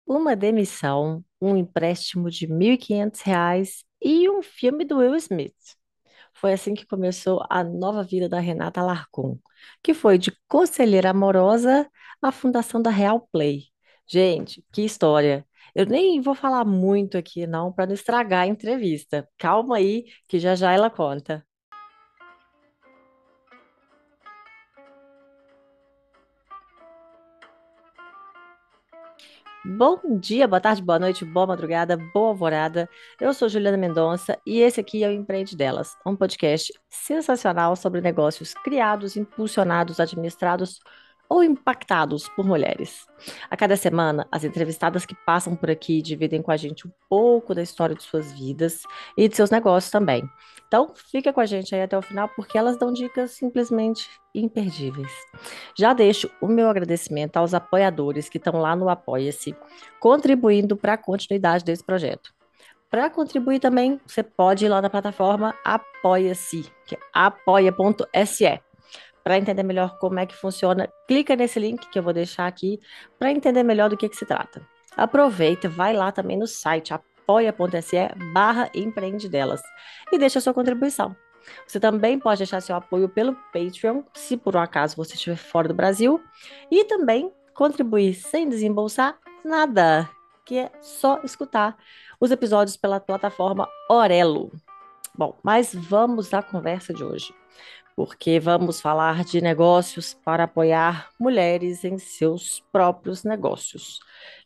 Uma demissão, um empréstimo de R$ 1.500 e um filme do Will Smith. Foi assim que começou a nova vida da Renata Alarcon, que foi de conselheira amorosa à fundação da Real Play. Gente, que história! Eu nem vou falar muito aqui, não, para não estragar a entrevista. Calma aí, que já já ela conta. Bom dia, boa tarde, boa noite, boa madrugada, boa alvorada. Eu sou Juliana Mendonça e esse aqui é o Empreende Delas, um podcast sensacional sobre negócios criados, impulsionados, administrados ou impactados por mulheres. A cada semana, as entrevistadas que passam por aqui dividem com a gente um pouco da história de suas vidas e de seus negócios também. Então, fica com a gente aí até o final porque elas dão dicas simplesmente imperdíveis. Já deixo o meu agradecimento aos apoiadores que estão lá no Apoia-se, contribuindo para a continuidade desse projeto. Para contribuir também, você pode ir lá na plataforma Apoia-se, que é apoia.se. Para entender melhor como é que funciona, clica nesse link que eu vou deixar aqui para entender melhor do que se trata. Aproveita, vai lá também no site apoia.se empreende delas e deixa a sua contribuição. Você também pode deixar seu apoio pelo Patreon, se por um acaso você estiver fora do Brasil, e também contribuir sem desembolsar nada, que é só escutar os episódios pela plataforma Orelo. Bom, mas vamos à conversa de hoje, porque vamos falar de negócios para apoiar mulheres em seus próprios negócios.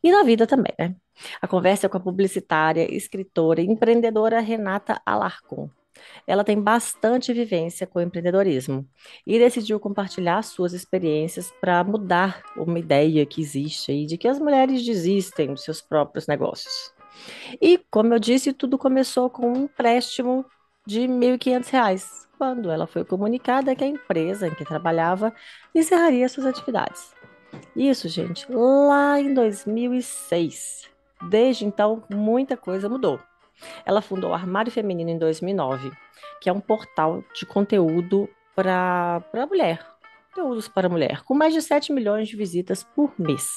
E na vida também, né? A conversa é com a publicitária, escritora e empreendedora Renata Alarcon. Ela tem bastante vivência com o empreendedorismo e decidiu compartilhar suas experiências para mudar uma ideia que existe aí de que as mulheres desistem dos seus próprios negócios. E, como eu disse, tudo começou com um empréstimo de R$ 1.500, quando ela foi comunicada que a empresa em que trabalhava encerraria suas atividades. Isso, gente, lá em 2006. Desde então, muita coisa mudou. Ela fundou o Armário Feminino em 2009, que é um portal de conteúdo para mulher. Conteúdos para mulher, com mais de 7 milhões de visitas por mês.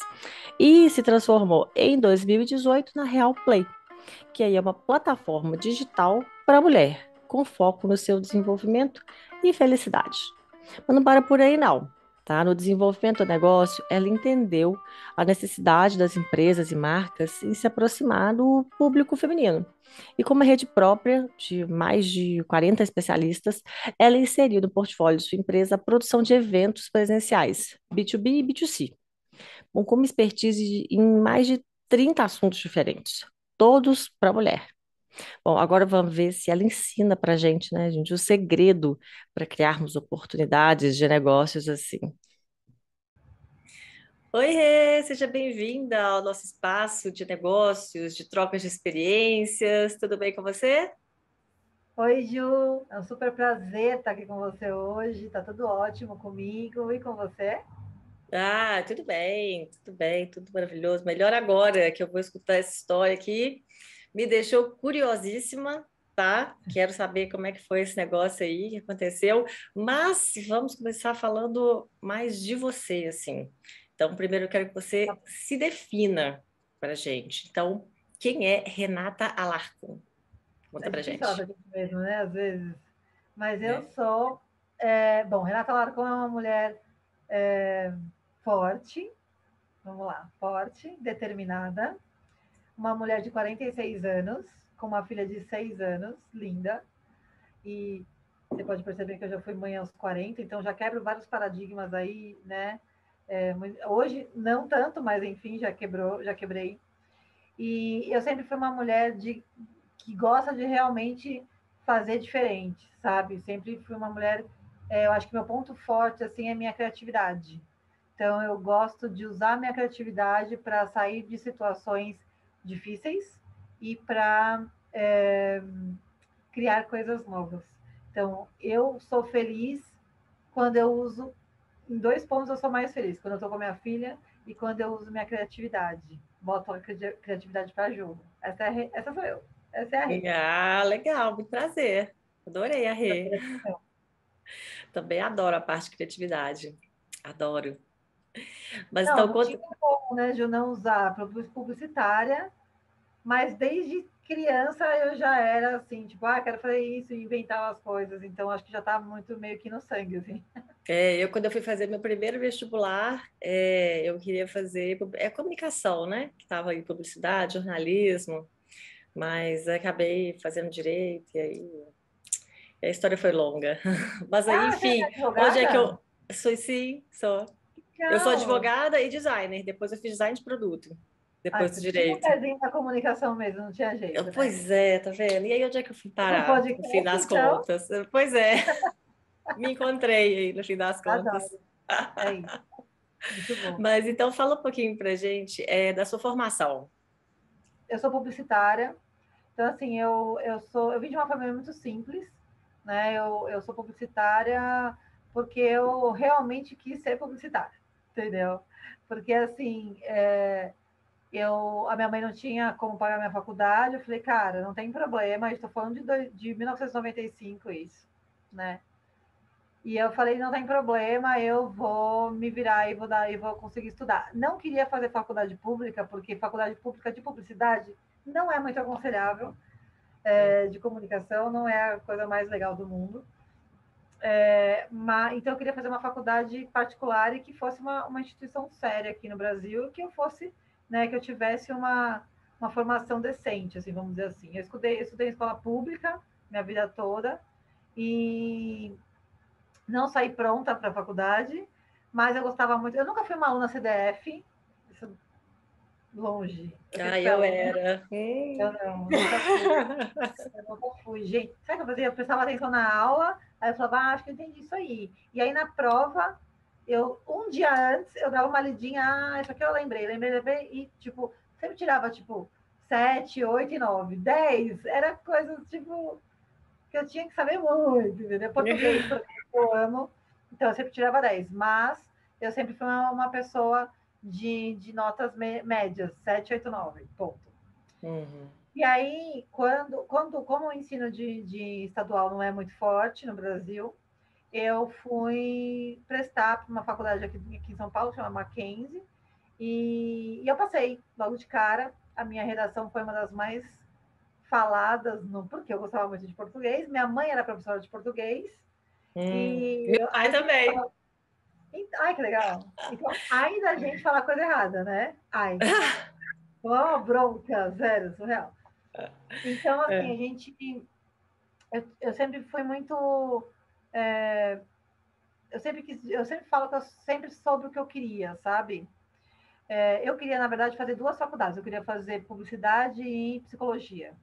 E se transformou em 2018 na Real Play, que aí é uma plataforma digital para a mulher, com foco no seu desenvolvimento e felicidade. Mas não para por aí, não. Tá? No desenvolvimento do negócio, ela entendeu a necessidade das empresas e marcas em se aproximar do público feminino. E com uma rede própria de mais de 40 especialistas, ela inseriu no portfólio de sua empresa a produção de eventos presenciais, B2B e B2C, com expertise em mais de 30 assuntos diferentes, todos para mulher. Bom, agora vamos ver se ela ensina para a gente, né, gente, o segredo para criarmos oportunidades de negócios assim. Oi, Rê, seja bem-vinda ao nosso espaço de negócios, de trocas de experiências. Tudo bem com você? Oi, Ju, é um super prazer estar aqui com você hoje. Tá tudo ótimo comigo e com você? Ah, tudo bem, tudo maravilhoso. Melhor agora que eu vou escutar essa história aqui. Me deixou curiosíssima, tá? Quero saber como é que foi esse negócio aí que aconteceu. Mas vamos começar falando mais de você, assim. Então, primeiro eu quero que você se defina para gente. Então, quem é Renata Alarcon? Conta É pra difícil falar gente. da gente mesmo, né? Às vezes. Mas eu É. sou. Bom, Renata Larcon é uma mulher é, forte, vamos lá, forte, determinada, uma mulher de 46 anos, com uma filha de 6 anos, linda, e você pode perceber que eu já fui mãe aos 40, então já quebro vários paradigmas aí, né? Hoje não tanto, mas enfim, já quebrou, já quebrei. E eu sempre fui uma mulher que gosta de realmente fazer diferente, sabe? Sempre fui uma mulher. Eu acho que meu ponto forte assim é minha criatividade. Então eu gosto de usar minha criatividade para sair de situações difíceis e para criar coisas novas. Então eu sou feliz quando eu uso. Em dois pontos eu sou mais feliz, quando eu estou com a minha filha e quando eu uso minha criatividade. Boto a criatividade para jogo. Essa sou eu. Essa é a Rê. Ah, legal, muito prazer. Adorei a Rê. Então, Também adoro a parte de criatividade. Adoro. Mas Não, então não tinha conta. como, né, de eu não usar para publicitária, mas desde criança eu já era assim, tipo, quero fazer isso e inventar as coisas. Então acho que já tá muito meio que no sangue, assim. Quando eu fui fazer meu primeiro vestibular, eu queria fazer comunicação, né? Que estava em publicidade, jornalismo, mas acabei fazendo direito e aí a história foi longa. Mas aí, Ah, você é enfim, onde é que advogada? eu sou? Sim, sou. Eu sou Legal. advogada e designer. Depois eu fiz design de produto, depois do Você tinha um direito. pezinho na comunicação mesmo, não tinha jeito, né? Pois é, tá vendo? E aí, onde é que eu fui No parar, no fim podcast, das então, contas? Pois é, me encontrei aí, no fim das contas. adoro. É isso, muito bom. Mas então fala um pouquinho pra gente da sua formação. Eu sou publicitária, então assim, eu vim de uma família muito simples, né? Eu sou publicitária porque eu realmente quis ser publicitária, entendeu? Porque assim, a minha mãe não tinha como pagar minha faculdade, eu falei, cara, não tem problema, estou falando de 1995 isso, né? E eu falei, não tem problema, eu vou me virar e vou conseguir estudar. Não queria fazer faculdade pública, porque faculdade pública de publicidade não é muito aconselhável, de comunicação, não é a coisa mais legal do mundo. Então eu queria fazer uma faculdade particular e que fosse uma instituição séria aqui no Brasil, que eu fosse, né, que eu tivesse uma formação decente, assim, vamos dizer assim. Eu estudei em escola pública minha vida toda e não saí pronta para a faculdade, mas eu gostava muito. Eu nunca fui uma aluna CDF, isso longe. Eu sempre Ah, fui eu aluna. era. Eu não, nunca fui. Eu nunca fui, gente. Sabe o que eu fazia? Eu prestava atenção na aula, aí eu falava, acho que eu entendi isso aí. E aí na prova, um dia antes, eu dava uma lidinha, isso aqui eu lembrei, e, tipo, sempre tirava, tipo, 7, 8 e 9, 10. Era coisa, tipo, que eu tinha que saber muito, entendeu? Português, por exemplo, eu amo, então eu sempre tirava 10, mas eu sempre fui uma pessoa de notas médias, 7, 8, 9, ponto. Uhum. E aí, como o ensino de estadual não é muito forte no Brasil, eu fui prestar para uma faculdade aqui em São Paulo, chama Mackenzie, e eu passei logo de cara. A minha redação foi uma das mais faladas, porque eu gostava muito de português. Minha mãe era professora de português, e Meu pai aí sempre também. falava, ai, que legal. Então, ai da gente falar coisa errada, né? Ai, oh, bronca, zero, surreal. Então, assim, É. eu sempre fui muito. é, eu sempre falo que eu sempre soube o que eu queria, sabe? Eu queria, na verdade, fazer duas faculdades. Eu queria fazer publicidade e psicologia,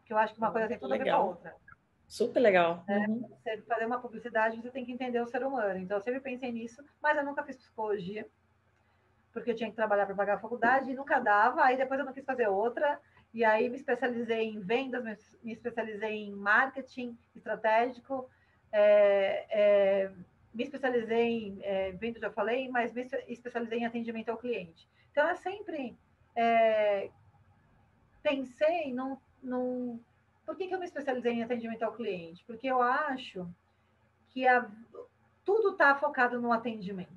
que eu acho que uma coisa tem tudo a ver com a Legal. outra. Super legal. Uhum. Você fazer uma publicidade, você tem que entender o ser humano. Então, eu sempre pensei nisso, mas eu nunca fiz psicologia, porque eu tinha que trabalhar para pagar a faculdade e nunca dava. Aí depois eu não quis fazer outra. E aí me especializei em vendas, me especializei em marketing estratégico, é, é, me especializei em venda, já falei, mas me especializei em atendimento ao cliente. Então, eu sempre é, pensei num. Por que eu me especializei em atendimento ao cliente? Porque eu acho que tudo está focado no atendimento.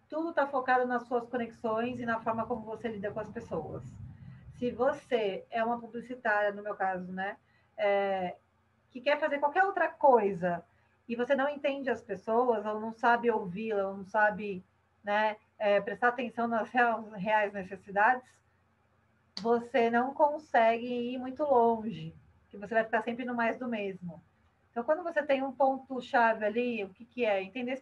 Tudo está focado nas suas conexões e na forma como você lida com as pessoas. Se você é uma publicitária, no meu caso, né, que quer fazer qualquer outra coisa e você não entende as pessoas, ou não sabe ouvi-la, ou não sabe, né, prestar atenção nas reais necessidades, você não consegue ir muito longe, que você vai ficar sempre no mais do mesmo. Então, quando você tem um ponto-chave ali, o que, que é? Entender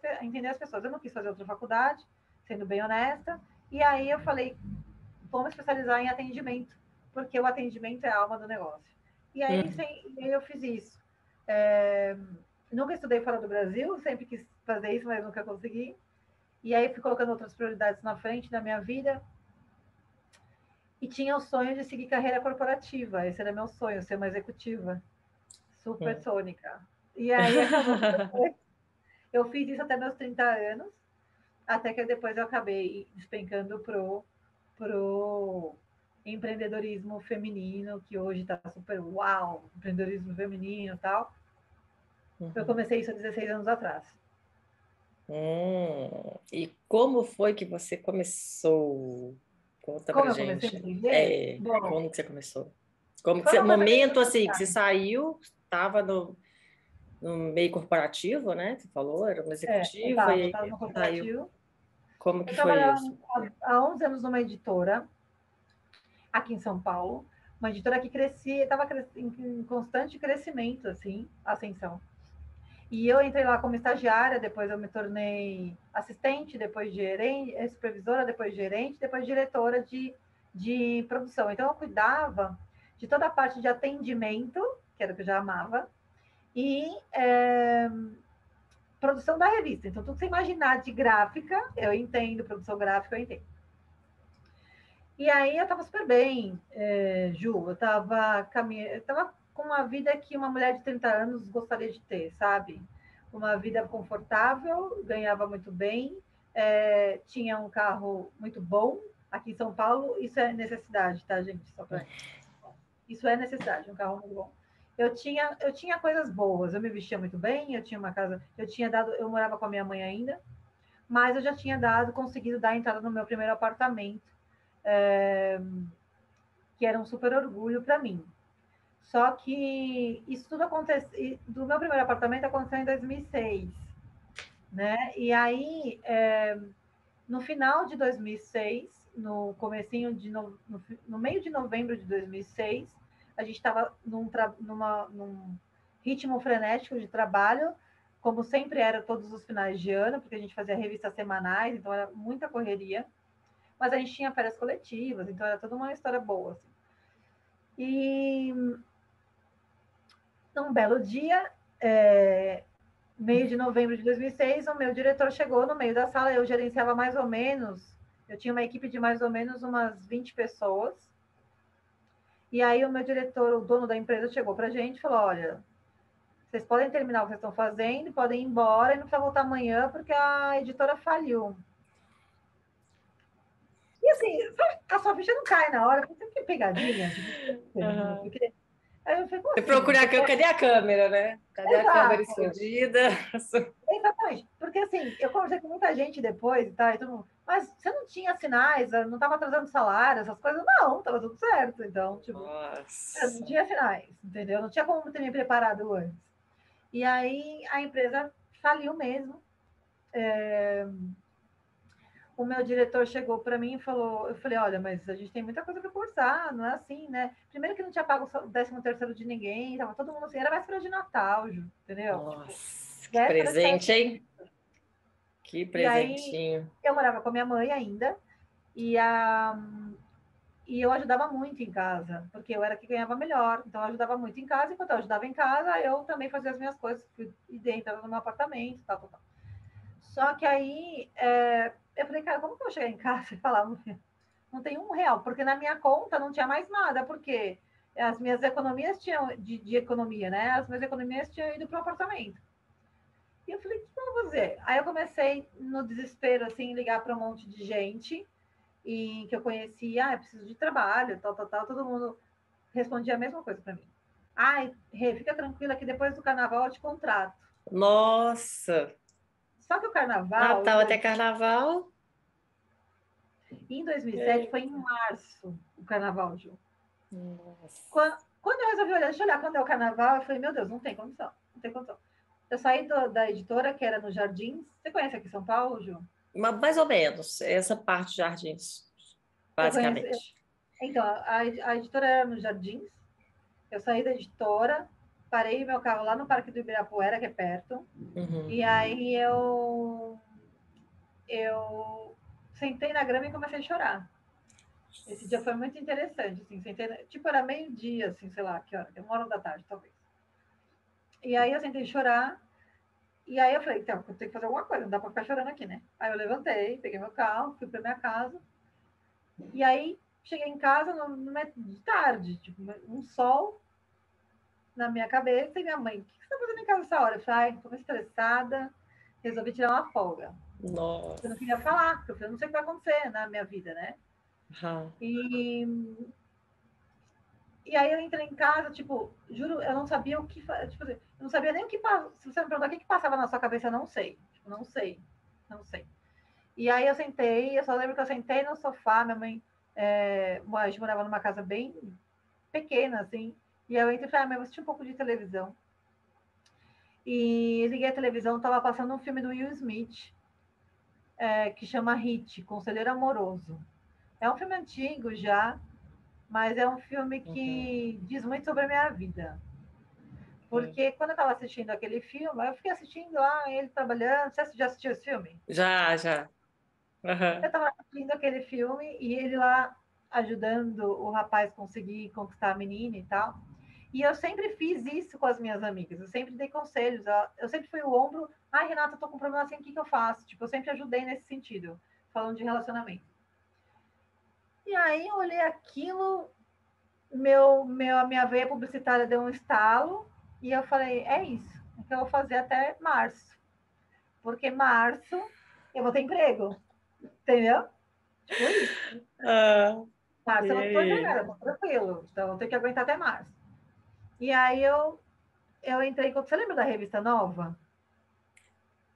as pessoas. Eu não quis fazer outra faculdade, sendo bem honesta, e aí eu falei, vamos especializar em atendimento, porque o atendimento é a alma do negócio. Uhum. E aí eu fiz isso. É, nunca estudei fora do Brasil, sempre quis fazer isso, mas nunca consegui. E aí fui colocando outras prioridades na frente da minha vida, e tinha o sonho de seguir carreira corporativa. Esse era meu sonho, ser uma executiva Uhum. supersônica. E aí acabou que eu fiz isso até meus 30 anos, até que depois eu acabei despencando pro empreendedorismo feminino, que hoje está super uau, empreendedorismo feminino e tal. Eu Uhum. comecei isso há 16 anos atrás. E como foi que você começou? Conta pra Como eu comecei a gente. empreender? Bom, Como que você começou? Como que foi você, uma coisa meio momento assim que você espontânea. saiu, estava no meio corporativo, né? Você falou, era uma Eu executiva estava e eu aí tava no saiu. corporativo. Como que Eu foi trabalhava isso? há 11 anos numa editora, aqui em São Paulo. Uma editora que crescia, estava em constante crescimento, assim, ascensão. E eu entrei lá como estagiária, depois eu me tornei assistente, depois gerente, supervisora, depois gerente, depois diretora de produção. Então eu cuidava de toda a parte de atendimento, que era o que eu já amava, e produção da revista. Então, tudo que você imaginar de gráfica, eu entendo, produção gráfica, eu entendo. E aí eu tava super bem, Ju, eu tava com uma vida que uma mulher de 30 anos gostaria de ter, sabe? Uma vida confortável, ganhava muito bem, tinha um carro muito bom. Aqui em São Paulo, isso é necessidade, tá, gente? Só pra... Isso é necessidade, um carro muito bom. Eu tinha coisas boas, eu me vestia muito bem, eu tinha uma casa, eu morava com a minha mãe ainda, mas eu já tinha conseguido dar entrada no meu primeiro apartamento, é, que era um super orgulho para mim. Só que isso tudo aconteceu, do meu primeiro apartamento aconteceu em 2006, né? E aí, no final de 2006, no comecinho no meio de novembro de 2006, a gente estava num ritmo frenético de trabalho, como sempre era todos os finais de ano, porque a gente fazia revistas semanais, então era muita correria, mas a gente tinha férias coletivas, então era toda uma história boa, assim. E num belo dia, meio de novembro de 2006, o meu diretor chegou no meio da sala, eu gerenciava mais ou menos, eu tinha uma equipe de mais ou menos umas 20 pessoas, e aí o meu diretor, o dono da empresa, chegou para a gente e falou, olha, vocês podem terminar o que vocês estão fazendo, podem ir embora e não precisa voltar amanhã porque a editora faliu. E assim, a sua ficha não cai na hora, porque que pegadinha, tipo, Aham. porque aí eu falei, como Você assim? procura, cadê a câmera, né? Cadê a câmera Exato. escondida? Exatamente. Porque assim, eu conversei com muita gente depois, tá? E todo mundo, mas você não tinha sinais, não estava atrasando salário, essas coisas? Não, estava tudo certo. Então, tipo, eu não Nossa. tinha sinais, entendeu? Não tinha como ter me preparado antes. E aí a empresa faliu mesmo. O meu diretor chegou para mim e falou, eu falei, olha, mas a gente tem muita coisa para conversar, não é assim, né? Primeiro que não tinha pago o 13º de ninguém, tava todo mundo assim, era véspera de Natal, Ju, entendeu? Tipo, Nossa, que véspera de festa. presente, hein? Que E aí presentinho. eu morava com a minha mãe ainda, e, a, e eu ajudava muito em casa, porque eu era que ganhava melhor. Então eu ajudava muito em casa, enquanto eu ajudava em casa, eu também fazia as minhas coisas, e dentro do meu apartamento, tal, tal, tal. Só que aí eu falei, cara, como que eu vou chegar em casa e falar, não tem R$ 1, porque na minha conta não tinha mais nada, porque as minhas economias tinham, de economia, né? As minhas economias tinham ido para o apartamento. E eu falei, o que eu vou fazer? Aí eu comecei, no desespero, assim, ligar para um monte de gente, e que eu conhecia, eu preciso de trabalho, tal, tal, tal, todo mundo respondia a mesma coisa para mim. Ai, Rê, fica tranquila que depois do carnaval eu te contrato. Nossa, Só que o carnaval, Natal até carnaval. em 2007, É. foi em março, o carnaval, Ju. Nossa. Quando eu resolvi olhar, deixa eu olhar quando é o carnaval, eu falei, meu Deus, não tem condição, não tem condição. Eu saí da editora, que era no Jardins. Você conhece aqui São Paulo, Ju? Mais ou menos, essa parte de jardins, Eu conheço. basicamente. Então, a editora era no Jardins. Eu saí da editora, parei meu carro lá no Parque do Ibirapuera, que é perto. Uhum. E aí eu sentei na grama e comecei a chorar. Esse dia foi muito interessante, assim, tipo, era meio-dia, assim, sei lá, que hora, 1 hora da tarde, talvez. E aí eu sentei chorar, e aí eu falei, então, eu tenho que fazer alguma coisa, não dá pra ficar chorando aqui, né? Aí eu levantei, peguei meu carro, fui pra minha casa, e aí cheguei em casa de tarde, tipo, um sol na minha cabeça, e minha mãe, o que você tá fazendo em casa essa hora? Eu falei, ai, tô muito estressada, resolvi tirar uma folga. Eu não Nossa. queria falar, porque eu falei, não sei o que vai acontecer na minha vida, né? Aham. E, e aí eu entrei em casa, tipo, juro, eu não sabia o que fazer. Tipo, eu não sabia nem o que passava. Se você me perguntar o que passava na sua cabeça, eu não sei. Tipo, não sei. não sei. E aí eu só lembro que eu sentei no sofá, minha mãe, a gente morava numa casa bem pequena, assim, e eu entrei e falei, mãe, vou assistir um pouco de televisão. E liguei a televisão, estava passando um filme do Will Smith, que chama Hit, Conselheiro Amoroso. É um filme antigo já, mas é um filme Uhum. que diz muito sobre a minha vida. Porque quando eu estava assistindo aquele filme, eu fiquei assistindo lá, ele trabalhando. Você já assistiu esse filme? Já, já. Eu Uhum. estava assistindo aquele filme e ele lá ajudando o rapaz conseguir conquistar a menina e tal. E eu sempre fiz isso com as minhas amigas. Eu sempre dei conselhos. Eu sempre fui o ombro. Ai, Renata, eu tô com um problema assim, o que eu faço? Tipo, eu sempre ajudei nesse sentido, falando de relacionamento. E aí eu olhei aquilo, a minha veia publicitária deu um estalo e eu falei, é isso, é que eu vou fazer até março. Porque março eu vou ter emprego, entendeu? Tipo isso. Ah, Março e eu não tô aí? empregada, tô tranquilo. Então eu tenho que aguentar até março. E aí eu entrei. Você lembra da revista Nova?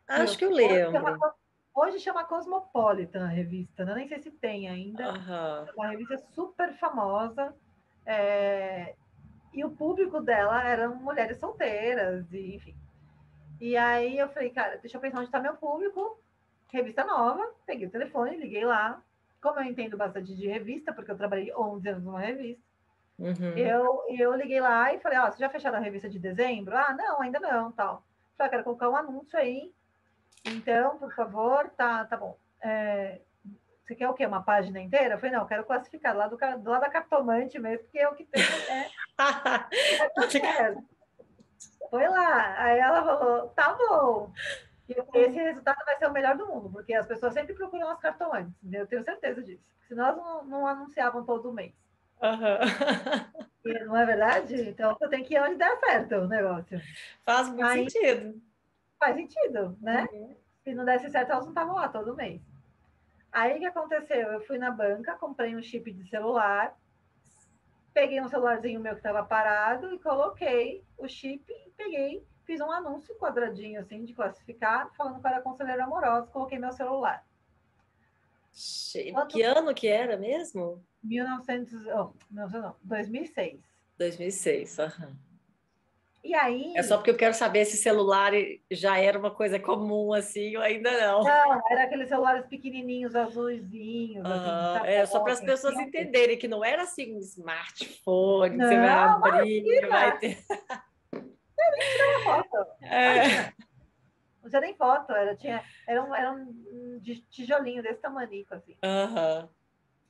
Acho que eu Chama, lembro. hoje chama Cosmopolitan a revista, né? Nem sei se tem ainda. Aham. É uma revista super famosa. É, e o público dela eram mulheres solteiras, e, enfim. E aí eu falei, cara, deixa eu pensar onde está meu público. Revista Nova, peguei o telefone, liguei lá. Como eu entendo bastante de revista, porque eu trabalhei 11 anos numa revista, Uhum. eu liguei lá e falei, ó, você já fecharam a revista de dezembro? Ah, não, ainda não, tal. Falei, quero colocar um anúncio aí. Então, por favor, tá bom. Você quer o quê? Uma página inteira? Eu falei, não, eu quero classificar do lado da cartomante mesmo, porque é o que tem, tá certo. Foi lá. Aí ela falou, tá bom. E esse resultado vai ser o melhor do mundo, porque as pessoas sempre procuram as cartomantes, eu tenho certeza disso. Senão elas não anunciavam todo mês. Aham. E não é verdade? Então eu tenho que ir onde der certo o negócio. Faz muito Aí sentido. faz sentido, né? Uhum. Se não desse certo, elas não estavam lá todo mês. Aí o que aconteceu? Eu fui na banca, comprei um chip de celular, peguei um celularzinho meu que estava parado e coloquei o chip e peguei, fiz um anúncio quadradinho assim de classificar, falando que era conselheiro amoroso, coloquei meu celular. Que Quando ano que era mesmo? 1900, oh, não, não, 2006. 2006. Aham. E É só aí, porque eu quero saber se celular já era uma coisa comum assim ou ainda não. não, era aqueles celulares pequenininhos, azulzinhos, assim, Aham. sabe? É só para as pessoas Tinha um- entenderem que não era assim um smartphone que você vai Não, abrir, vai imagina! ter. Tirava foto. É. Imagina, não tinha nem foto, era um tijolinho desse tamanico, assim. Aham.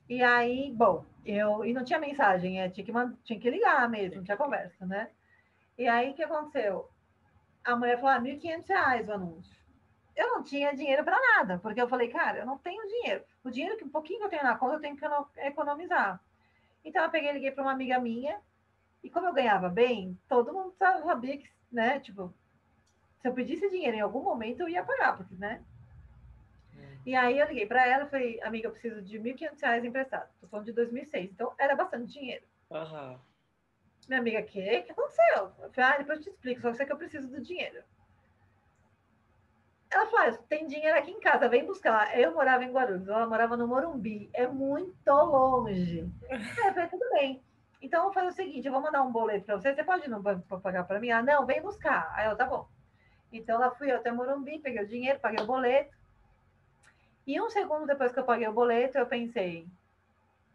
E aí, bom, e não tinha mensagem, tinha que ligar mesmo, não tinha conversa, né? E aí, o que aconteceu? A mulher falou, R$ 1.500 o anúncio. Eu não tinha dinheiro para nada, porque eu falei, cara, eu não tenho dinheiro. O dinheiro que um pouquinho que eu tenho na conta, eu tenho que economizar. Então eu peguei e liguei para uma amiga minha, e como eu ganhava bem, todo mundo sabia que, né, tipo, se eu pedisse dinheiro em algum momento, eu ia pagar, porque, né? E aí eu liguei para ela e falei, amiga, eu preciso de R$ 1.500 emprestado. Tô falando de 2006, então era bastante dinheiro. Aham. Minha amiga, o que aconteceu? Eu falei, depois eu te explico, só sei que eu preciso do dinheiro. Ela falou, tem dinheiro aqui em casa, vem buscar. Eu morava em Guarulhos, ela morava no Morumbi, é muito longe. Aí eu falei, tudo bem. Então, eu vou fazer o seguinte, eu vou mandar um boleto para você, você pode ir no banco para pagar para mim? Ah, não, vem buscar. Aí eu, tá bom. Então, lá fui eu até Morumbi, peguei o dinheiro, paguei o boleto. E um segundo depois que eu paguei o boleto, eu pensei,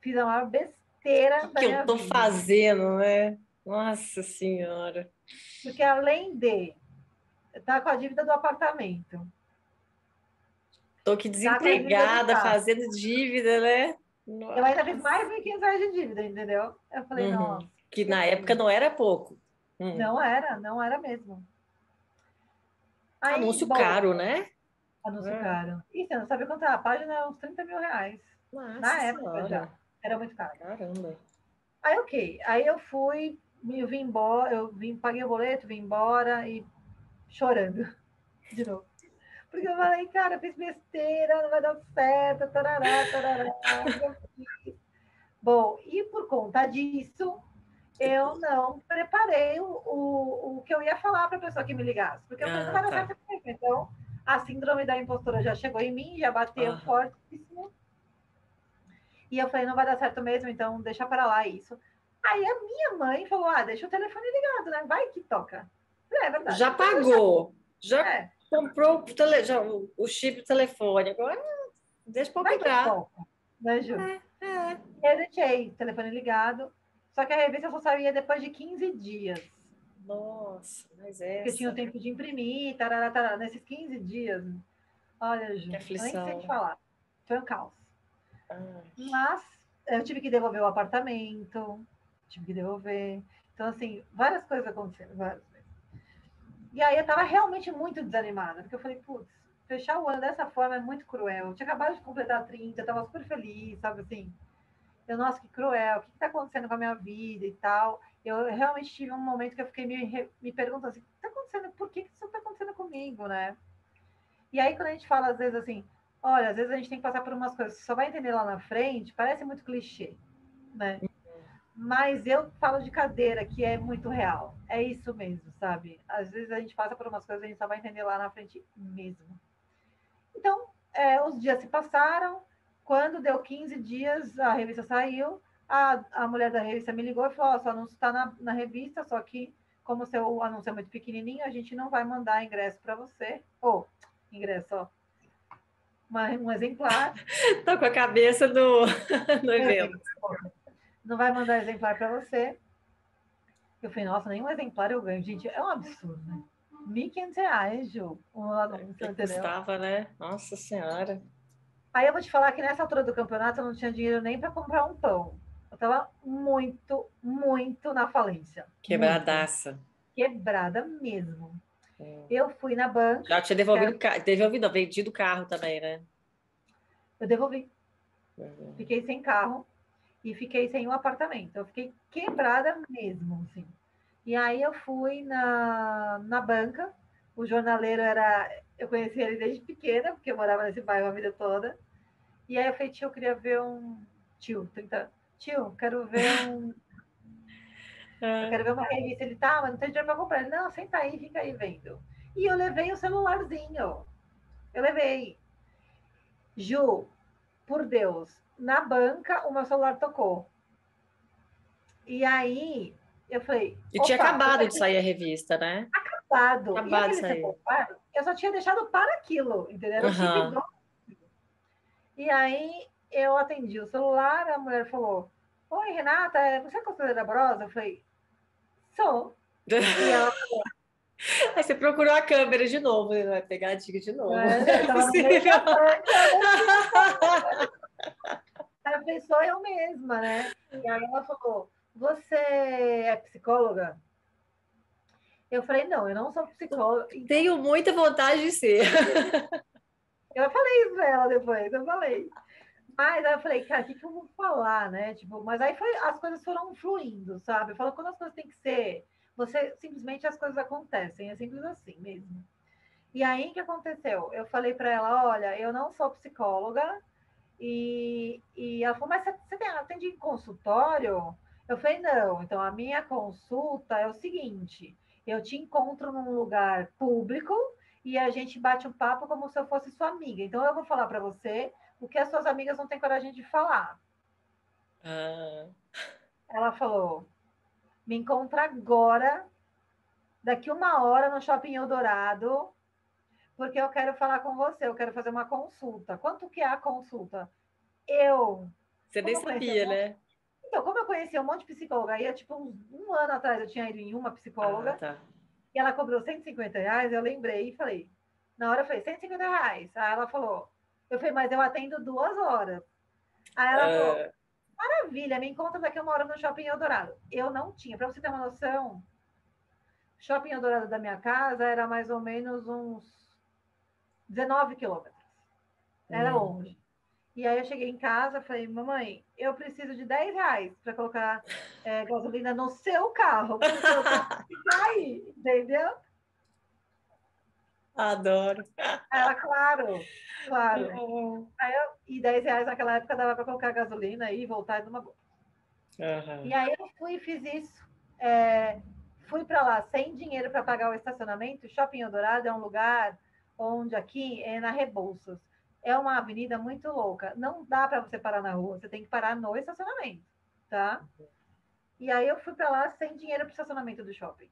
fiz a maior besteira da Que eu minha tô vida. fazendo, né? Nossa Senhora. Porque além de estar com a dívida do apartamento, Tô aqui estar com a dívida do desempregada, carro, fazendo dívida, né? eu ainda fiz mais Nossa. de R$ 1.500 de dívida, entendeu? Eu falei, Uhum. nossa, Que que na época coisa. não era pouco. Não era mesmo. Aí, Anúncio bom, caro, né? anúncio É. caro. E você não sabe quanto é a página? É uns R$ 30.000. Nossa Na época já. Senhora. Era muito caro. Caramba. Aí, ok. Aí eu fui, eu vim embora, paguei o boleto, vim embora e chorando de novo. Porque eu falei, cara, eu fiz besteira, não vai dar certo, tarará, tarará. Bom, e por conta disso, eu não preparei o que eu ia falar para a pessoa que me ligasse, porque eu falei, não Ah, vai dar tá. certo mesmo. Então, A síndrome da impostora já chegou em mim, já bateu fortíssimo. E eu falei, não vai dar certo mesmo, então deixa para lá isso. Aí a minha mãe falou, deixa o telefone ligado, né? Vai que toca. É verdade. Já pagou, já comprou o chip do telefone, agora deixa para vai cobrar. Que toca, né, Ju? Eu deixei o telefone ligado, só que a revista só saía depois de 15 dias. Nossa, mas Porque eu tinha o tempo de imprimir, tarará, tarará. Nesses 15 dias, olha, Ju, eu nem sei te falar. Foi um caos. Mas eu tive que devolver o apartamento, tive que devolver. Então, assim, várias coisas aconteceram, várias coisas. E aí eu tava realmente muito desanimada, porque eu falei, putz, fechar o ano dessa forma é muito cruel. Eu tinha acabado de completar 30, eu tava super feliz, sabe assim? Nossa, que cruel, o que está acontecendo com a minha vida e tal. Eu realmente tive um momento que eu fiquei me perguntando assim, o que está acontecendo? Por que isso está acontecendo comigo, né? E aí, quando a gente fala, às vezes, assim, olha, às vezes a gente tem que passar por umas coisas que só vai entender lá na frente, parece muito clichê, né? Mas eu falo de cadeira, que é muito real. É isso mesmo, sabe? Às vezes a gente passa por umas coisas que a gente só vai entender lá na frente mesmo. Então, os dias se passaram. Quando deu 15 dias, a revista saiu. A mulher da revista me ligou e falou: seu anúncio está na revista, só que, como o seu anúncio é muito pequenininho, a gente não vai mandar ingresso para você. Ingresso, ó. Um exemplar. Tá com a cabeça no evento. Não vai mandar exemplar para você. Eu falei, nossa, nenhum exemplar eu ganho. Gente, é um absurdo, né? R$ 1.500, Ju, um anúncio, entendeu? Custava, né? Nossa Senhora. Aí eu vou te falar que nessa altura do campeonato eu não tinha dinheiro nem para comprar um pão. Eu tava muito, muito na falência. Quebradaça. Muito. Quebrada mesmo. Eu fui na banca. Já tinha devolvido, não, vendido o carro também, né? Eu devolvi. Fiquei sem carro e fiquei sem um apartamento. Eu fiquei quebrada mesmo, assim. E aí eu fui na banca. O jornaleiro era. Eu conheci ele desde pequena, porque eu morava nesse bairro a vida toda. E aí eu falei, tio, eu queria ver um. Tio, quero ver um. Eu quero ver uma revista. Ele tá, mas não tem dinheiro pra comprar. Ele, não, senta aí, fica aí vendo. E eu levei o celularzinho. Eu levei. Ju, por Deus, na banca o meu celular tocou. E aí eu falei. E tinha acabado de sair a revista, né? Acabado. E Acabado de aquele sair. celular, eu só tinha deixado para aquilo, entendeu? Era o chip do. E aí eu atendi o celular, a mulher falou: Oi, Renata, você é conselheira Brosa? Eu falei: Sou. E ela falou: Aí você procurou a câmera de novo, né? Vai pegar a dica de novo. eu tava no meio da banca. Aí eu falei, sou eu mesma, né? E aí ela falou: Você é psicóloga? Eu falei: Não, eu não sou psicóloga. Tenho muita vontade de ser. Eu falei isso pra ela depois, eu falei. Mas aí eu falei, cara, o que eu vou falar, né? Tipo, mas aí as coisas foram fluindo, sabe? Eu falo, quando as coisas têm que ser, você simplesmente as coisas acontecem, é simples assim mesmo. E aí o que aconteceu? Eu falei para ela, olha, eu não sou psicóloga, e ela falou, mas você atende em consultório? Eu falei, não, então a minha consulta é o seguinte: eu te encontro num lugar público e a gente bate um papo como se eu fosse sua amiga. Então eu vou falar para você o que as suas amigas não têm coragem de falar. Ela falou, me encontra agora, daqui 1 hora no Shopping Eldorado, porque eu quero falar com você, eu quero fazer uma consulta. Quanto que é a consulta? Você nem sabia, né? Então, como eu conhecia um monte de psicóloga, aí, tipo, um ano atrás eu tinha ido em uma psicóloga, Tá. e ela cobrou R$ 150, eu lembrei e falei, na hora eu falei, R$ 150. Aí ela falou, eu falei, mas eu atendo 2 horas. Aí ela falou, maravilha, me encontra daqui 1 hora no Shopping Eldorado. Eu não tinha, para você ter uma noção, Shopping Eldorado da minha casa era mais ou menos uns 19 quilômetros. Era longe. E aí eu cheguei em casa, falei, mamãe, eu preciso de R$ 10 para colocar gasolina no seu carro, porque eu tenho que sair, entendeu? Adoro. Ela, claro, claro. E R$ 10 naquela época dava para colocar gasolina e voltar numa boa. E aí eu fui e fiz isso. Fui para lá sem dinheiro para pagar o estacionamento. Shopping Eldorado é um lugar onde aqui é na Rebouças. É uma avenida muito louca. Não dá para você parar na rua, você tem que parar no estacionamento, tá? E aí eu fui para lá sem dinheiro para o estacionamento do shopping.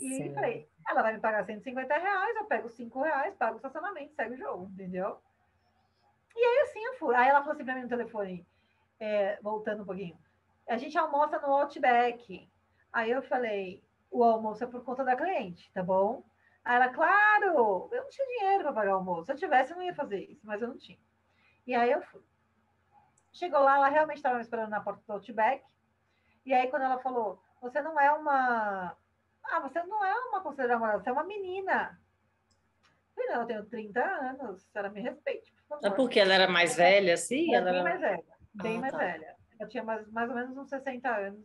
E falei, ela vai me pagar R$ 150, eu pego R$ 5, pago o estacionamento, segue o jogo, entendeu? E aí assim eu fui. Aí ela falou assim para mim no telefone, voltando um pouquinho, a gente almoça no Outback. Aí eu falei, o almoço é por conta da cliente, tá bom? Aí ela, claro, eu não tinha dinheiro para pagar o almoço. Se eu tivesse, eu não ia fazer isso, mas eu não tinha. E aí eu fui. Chegou lá, ela realmente estava me esperando na porta do Outback. E aí, quando ela falou, você não é uma. Ah, você não é uma conselheira amorosa, você é uma menina. Eu falei, não, eu tenho 30 anos, a senhora me respeite, por É favor. porque ela era mais velha, assim? Ela é Ela bem era... mais velha, bem Ah, mais tá. velha. Ela tinha mais ou menos uns 60 anos,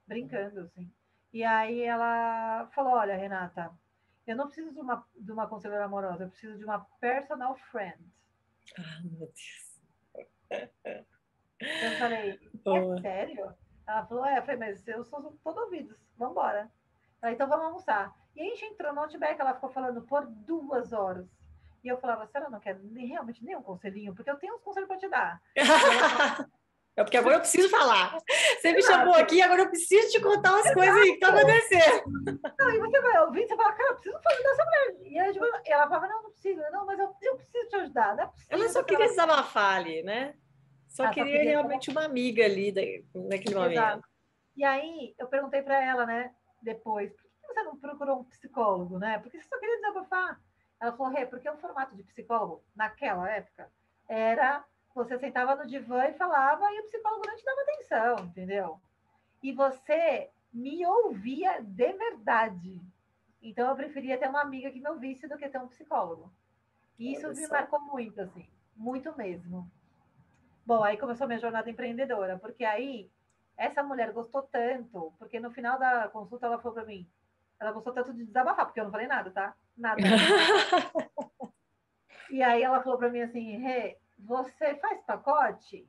brincando, assim. E aí ela falou, olha, Renata, eu não preciso de uma conselheira amorosa, eu preciso de uma personal friend. Ah, meu Deus. Eu falei, é Boa. sério? Ela falou, eu falei, mas eu sou todo ouvidos, vamos embora. Falei, então vamos almoçar. E a gente entrou no Outback, ela ficou falando por 2 horas. E eu falava, se ela não quer realmente nenhum conselhinho, porque eu tenho uns conselhos para te dar. E ela falou, É porque agora eu preciso falar. Você me chamou exato, aqui, agora eu preciso te contar umas coisas aí que estão acontecendo. não, e você vai ouvir, você fala, cara, eu preciso falar dessa mulher. E ela falava, não, não precisa, não, mas eu preciso te ajudar, não é Ela possível só que queria ela... desabafar ali, né? Só Ela só queria queria... realmente uma amiga ali naquele Exato. momento. E aí eu perguntei para ela, né, depois, por que você não procurou um psicólogo, né? Porque você só queria desabafar. Ela falou, Rê, porque o formato de psicólogo, naquela época, era você sentava no divã e falava e o psicólogo não te dava atenção, entendeu? E você me ouvia de verdade. Então eu preferia ter uma amiga que me ouvisse do que ter um psicólogo. E isso Olha me só. marcou muito, assim, muito mesmo. Bom, aí começou a minha jornada empreendedora, porque aí essa mulher gostou tanto, porque no final da consulta ela falou para mim, ela gostou tanto de desabafar, porque eu não falei nada, tá? Nada mesmo. E aí ela falou para mim assim, Rê, você faz pacote?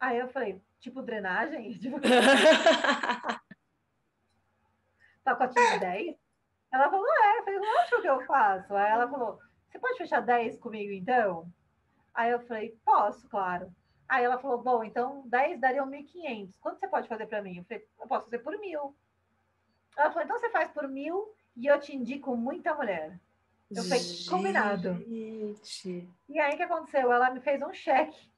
Aí eu falei, tipo drenagem? Tipo, pacotinho de 10? Ela falou, eu falei, lógico que eu faço. Aí ela falou, você pode fechar 10 comigo então? Aí eu falei, posso, claro. Aí ela falou, bom, então 10 dariam 1.500. Quanto você pode fazer para mim? Eu falei, eu posso fazer por 1.000. Ela falou, então você faz por 1.000 e eu te indico muita mulher. Eu falei, combinado. Gente. E aí o que aconteceu? Ela me fez um cheque.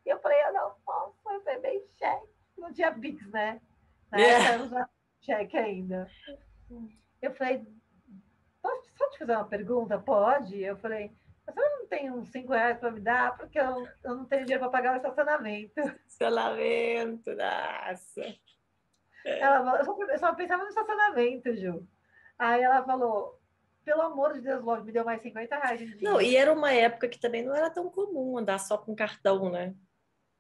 E eu falei, eu não posso receber cheque. Não tinha Pix, né? Na época eu É. usava cheque ainda. Eu falei, posso só te fazer uma pergunta? Pode? Eu falei, você não tem uns R$ 5 para me dar? Porque eu não tenho dinheiro para pagar o estacionamento. Estacionamento, nossa. Ela falou, eu só pensava no estacionamento, Ju. Aí ela falou, pelo amor de Deus, Love, me deu mais R$ 50 em Não, e dinheiro. era uma época que também não era tão comum andar só com cartão, né?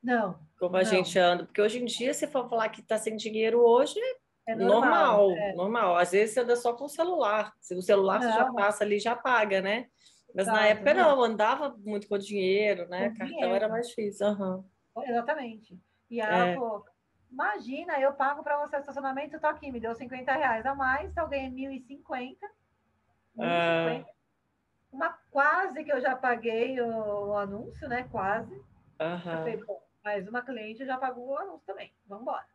Não, Como a gente não. anda. Porque hoje em dia, se for falar que está sem dinheiro hoje, é É normal. normal, normal. Às vezes você anda só com o celular. Se o celular você já Não, passa ali, já paga, né? Mas na exato, época não. não, andava muito com dinheiro, né? Com Cartão era dinheiro. mais difícil. Aham. Exatamente. E aí ela É. falou, imagina, eu pago para você o estacionamento, tô aqui, me deu R$ 50 a mais, então eu ganhei 1.050. mil e Ah, cinquenta Uma quase que eu já paguei o anúncio, né? Quase. Eu falei, aham. bom, mas uma cliente já pagou o anúncio também. Vamos embora.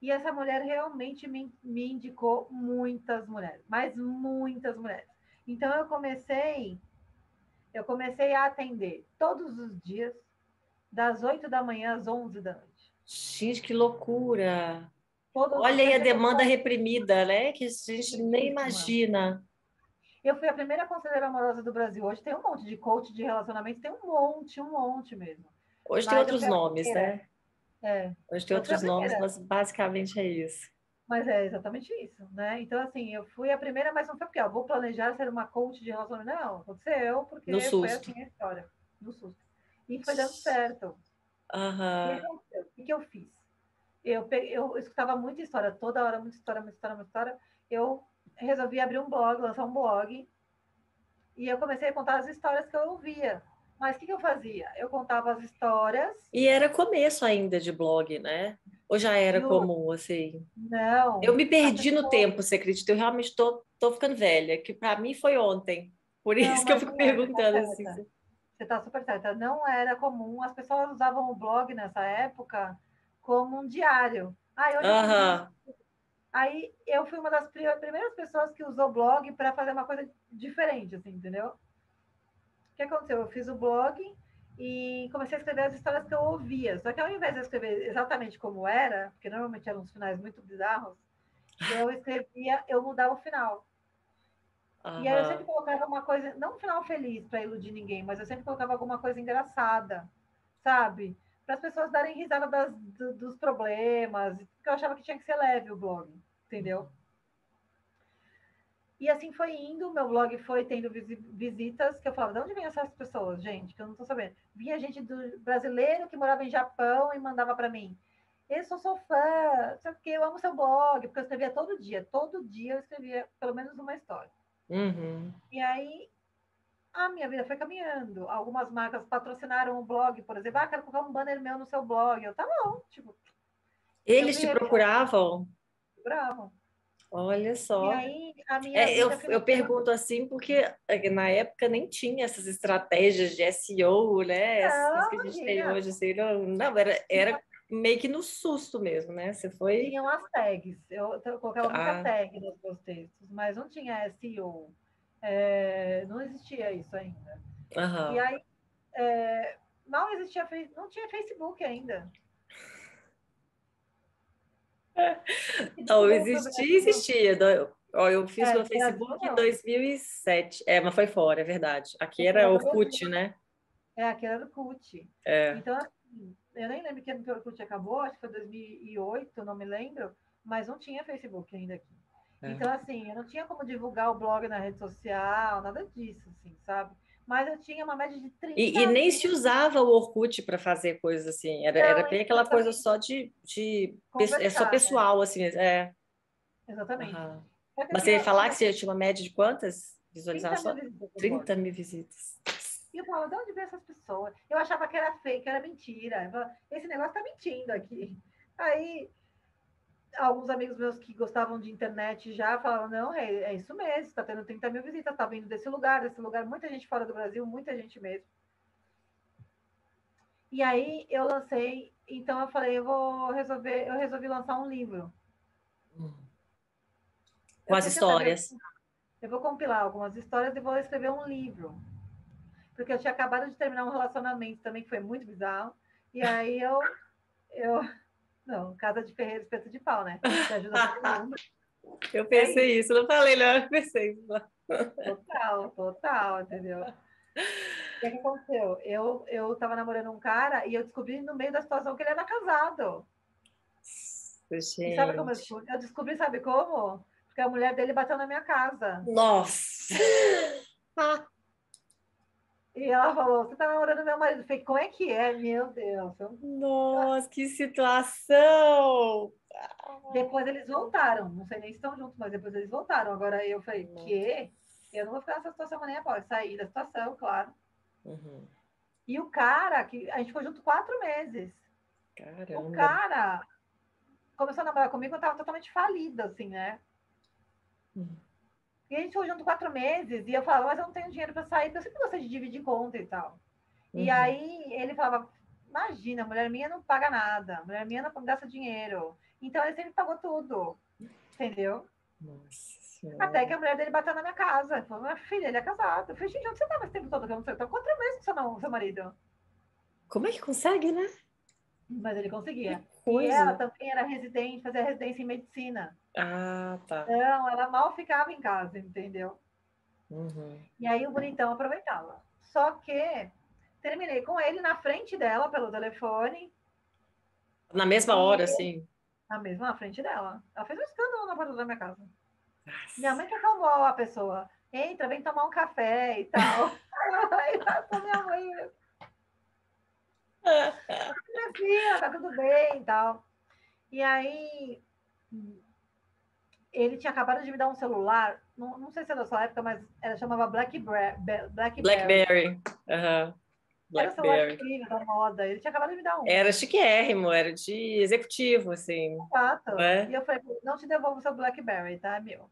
E essa mulher realmente me indicou muitas mulheres, mas muitas mulheres. Então eu comecei a atender todos os dias, das 8 da manhã às 11 da noite. Gente, que loucura! Olha aí Você a não tem demanda noção, reprimida, né? Que a gente nem muitíssima. imagina. Eu fui a primeira conselheira amorosa do Brasil. Hoje tem um monte de coach de relacionamento, tem um monte mesmo. Hoje tem Mas eu outros fui a nomes, primeira. né? É, Hoje tem eu fui a outros nomes, primeira. mas basicamente é isso. Mas é exatamente isso, né? Então, assim, eu fui a primeira, mas não foi porque eu vou planejar ser uma coach de relacionamento. Não, aconteceu No porque foi susto. assim a história, no susto. E foi dando certo. E aí, Aham. o que eu fiz? Eu escutava muita história, toda hora, muita história, muita história, muita história. Eu resolvi abrir um blog, lançar um blog, e eu comecei a contar as histórias que eu ouvia. Mas o que eu fazia? Eu contava as histórias. E era começo ainda de blog, né? Ou já era Ju, comum, assim? Eu não, me as perdi no pessoas, tempo, você acredita? Eu realmente tô ficando velha, que para mim foi ontem. Por não, isso que eu mas fico não é, você tá perguntando assim. certa. Você está super certa. Não era comum, as pessoas usavam o blog nessa época como um diário. Ah, hoje eu fiz isso. Aham, Aí eu fui uma das primeiras pessoas que usou blog para fazer uma coisa diferente, assim, entendeu? O que aconteceu? Eu fiz o blog e comecei a escrever as histórias que eu ouvia. Só que ao invés de eu escrever exatamente como era, porque normalmente eram uns finais muito bizarros, eu escrevia, eu mudava o final. E aí eu sempre aham. colocava uma coisa, não um final feliz para iludir ninguém, mas eu sempre colocava alguma coisa engraçada, sabe? Para as pessoas darem risada dos problemas, porque eu achava que tinha que ser leve o blog, entendeu? E assim foi indo, meu blog foi tendo visitas, que eu falava, de onde vem essas pessoas, gente, que eu não tô sabendo. Vinha gente do brasileiro que morava em Japão e mandava para mim. Eu sou fã, sei o que, eu amo seu blog, porque eu escrevia todo dia eu escrevia pelo menos uma história. Uhum. E aí a minha vida foi caminhando. Algumas marcas patrocinaram o blog, por exemplo, quero colocar um banner meu no seu blog. Eu, tá bom, tipo, eu Eles fui te procuravam? bravo. Olha E só. aí a minha É, vida eu financeira. pergunto assim porque na época nem tinha essas estratégias de SEO, né? Essas coisas Não, que a gente tem imagina. hoje, assim, não, era meio que no susto mesmo, né? Você foi. Tinham as tags. Eu colocava muita Ah, tag nos meus textos, mas não tinha SEO. Não existia isso ainda. E aham. aí mal existia, não tinha Facebook ainda. Facebook Não, veio para o existia, Brasil. existia. Ó, eu fiz meu No Brasil, Facebook em não. 2007. É, mas foi fora, é verdade. Aqui Porque era veio para o Brasil. Orkut, né? Aquele era o Orkut. É, Então, assim, eu nem lembro que ano que o Orkut acabou, acho que foi 2008, não me lembro, mas não tinha Facebook ainda aqui. é. Então, assim, eu não tinha como divulgar o blog na rede social, nada disso, assim, sabe? Mas eu tinha uma média de E 30 nem mil. se usava o Orkut para fazer coisas assim. Era Não, bem aquela coisa só é só conversar, né? pessoal, assim. É. Exatamente. Aham. Só que Mas assim, você ia eu falar que tinha você tinha uma média de quantas 30 mil visualizações? visitas no blog. 30 mil visitas. E eu falava, de onde vem essas pessoas? Eu achava que era fake, que era mentira. Eu falava, esse negócio tá mentindo aqui. Aí alguns amigos meus que gostavam de internet já falavam, não, é isso mesmo, está tendo 30 mil visitas, está vindo desse lugar, muita gente fora do Brasil, muita gente mesmo. E aí eu lancei, então eu falei, eu resolvi lançar um livro. Com Eu as pensei, sabe, histórias. eu vou compilar algumas histórias e vou escrever um livro. Porque eu tinha acabado de terminar um relacionamento também que foi muito bizarro. E aí eu não, casa de ferreiro, espeto de pau, né? Você ajuda todo mundo. Eu É isso. pensei isso, não falei, não, eu pensei isso. Total, total, entendeu? O que é que aconteceu? Eu tava namorando um cara e eu descobri no meio da situação que ele era casado. E sabe como eu Gente. descobri? Eu descobri, sabe como? Porque a mulher dele bateu na minha casa. Nossa! E ela falou: Você tá namorando meu marido? Eu falei: Como é que é? Meu Deus. Nossa, que situação! Depois eles voltaram. Não sei nem se estão juntos, mas depois eles voltaram. Agora eu falei: Que? Eu não vou ficar nessa situação nem a pau. Eu saí da situação, claro. Uhum. E o cara, que a gente ficou junto 4 meses. O Caramba. cara começou a namorar comigo, eu tava totalmente falida, assim, né? E a gente ficou junto 4 meses e eu falava, mas eu não tenho dinheiro para sair, porque eu sempre gostei de dividir conta e tal. E Uhum. aí ele falava, imagina, mulher minha não paga nada, mulher minha não gasta dinheiro. Então ele sempre pagou tudo, entendeu? Nossa Até que Senhora. a mulher dele bateu na minha casa. Ele falou, minha filha, ele é casado. Eu falei, gente, onde você tava esse tempo todo que eu não sei? Eu tô 4 meses com seu marido. Como é que consegue, né? Mas ele Que conseguia. E ela coisa. também era residente, fazia residência em medicina. Ah, tá. Então, ela mal ficava em casa, entendeu? Uhum. E aí o bonitão aproveitava. Só que terminei com ele na frente dela pelo telefone Na mesma hora, e assim. na mesma na frente dela. Ela fez um escândalo na porta da minha casa. Minha Nossa. mãe que acalmou a pessoa. Entra, vem tomar um café e tal. Aí passou minha mãe, minha filha, tá tudo bem e tal. E aí ele tinha acabado de me dar um celular, não sei se é da sua época, mas ela chamava Blackberry. BlackBerry. Aham. Era o celular BlackBerry. incrível da moda. Ele tinha acabado de me dar um. Era chiquérrimo, era de executivo, assim, não Exato. E é? eu falei, não te devolvo o seu BlackBerry, tá, meu?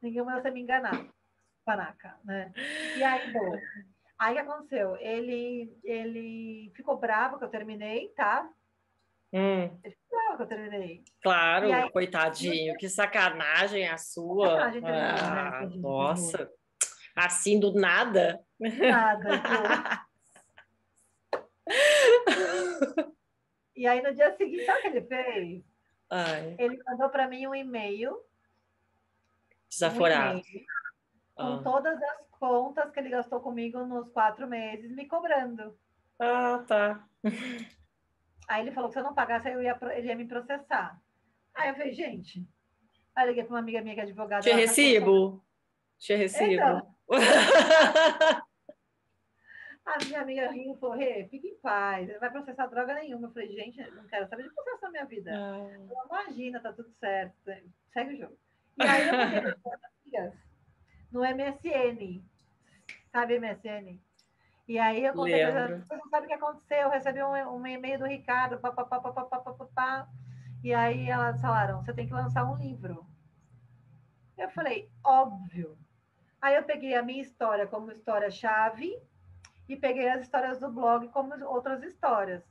Ninguém vai você me enganar, panaca, né? E aí, bom, aí o que aconteceu? Ele ficou bravo que eu terminei, tá? Hum, Ele ficou bravo que eu terminei. E claro, aí, coitadinho, que sacanagem a sua. sacanagem também, né? Ah, Tadinho, que horror. nossa, assim do nada. Nada, juro. E aí, no dia seguinte, sabe o que ele fez? Ai, Ele mandou para mim um desaforado. e-mail com Ah, todas as contas que ele gastou comigo nos 4 meses, me cobrando. ah, tá. Aí ele falou que se eu não pagasse, ele ia me processar. Aí eu falei, gente. Aí eu liguei para uma amiga minha que é advogada, Tinha ela já falou. recibo? Tinha Então, recibo? a minha amiga riu e falou: Rê, fica em paz, ele não vai processar droga nenhuma. Eu falei: gente, não quero saber de processo na minha vida. Ah. Ela, imagina, tá tudo certo, segue o jogo. E aí eu mandei para as amigas no MSN, sabe MSN? E aí eu contei para elas, Lembro. você não sabe o que aconteceu, eu recebi um e-mail do Ricardo, papapá, papapá, papapá. E aí elas falaram, você tem que lançar um livro. Eu falei, óbvio. Aí eu peguei a minha história como história-chave e peguei as histórias do blog como outras histórias.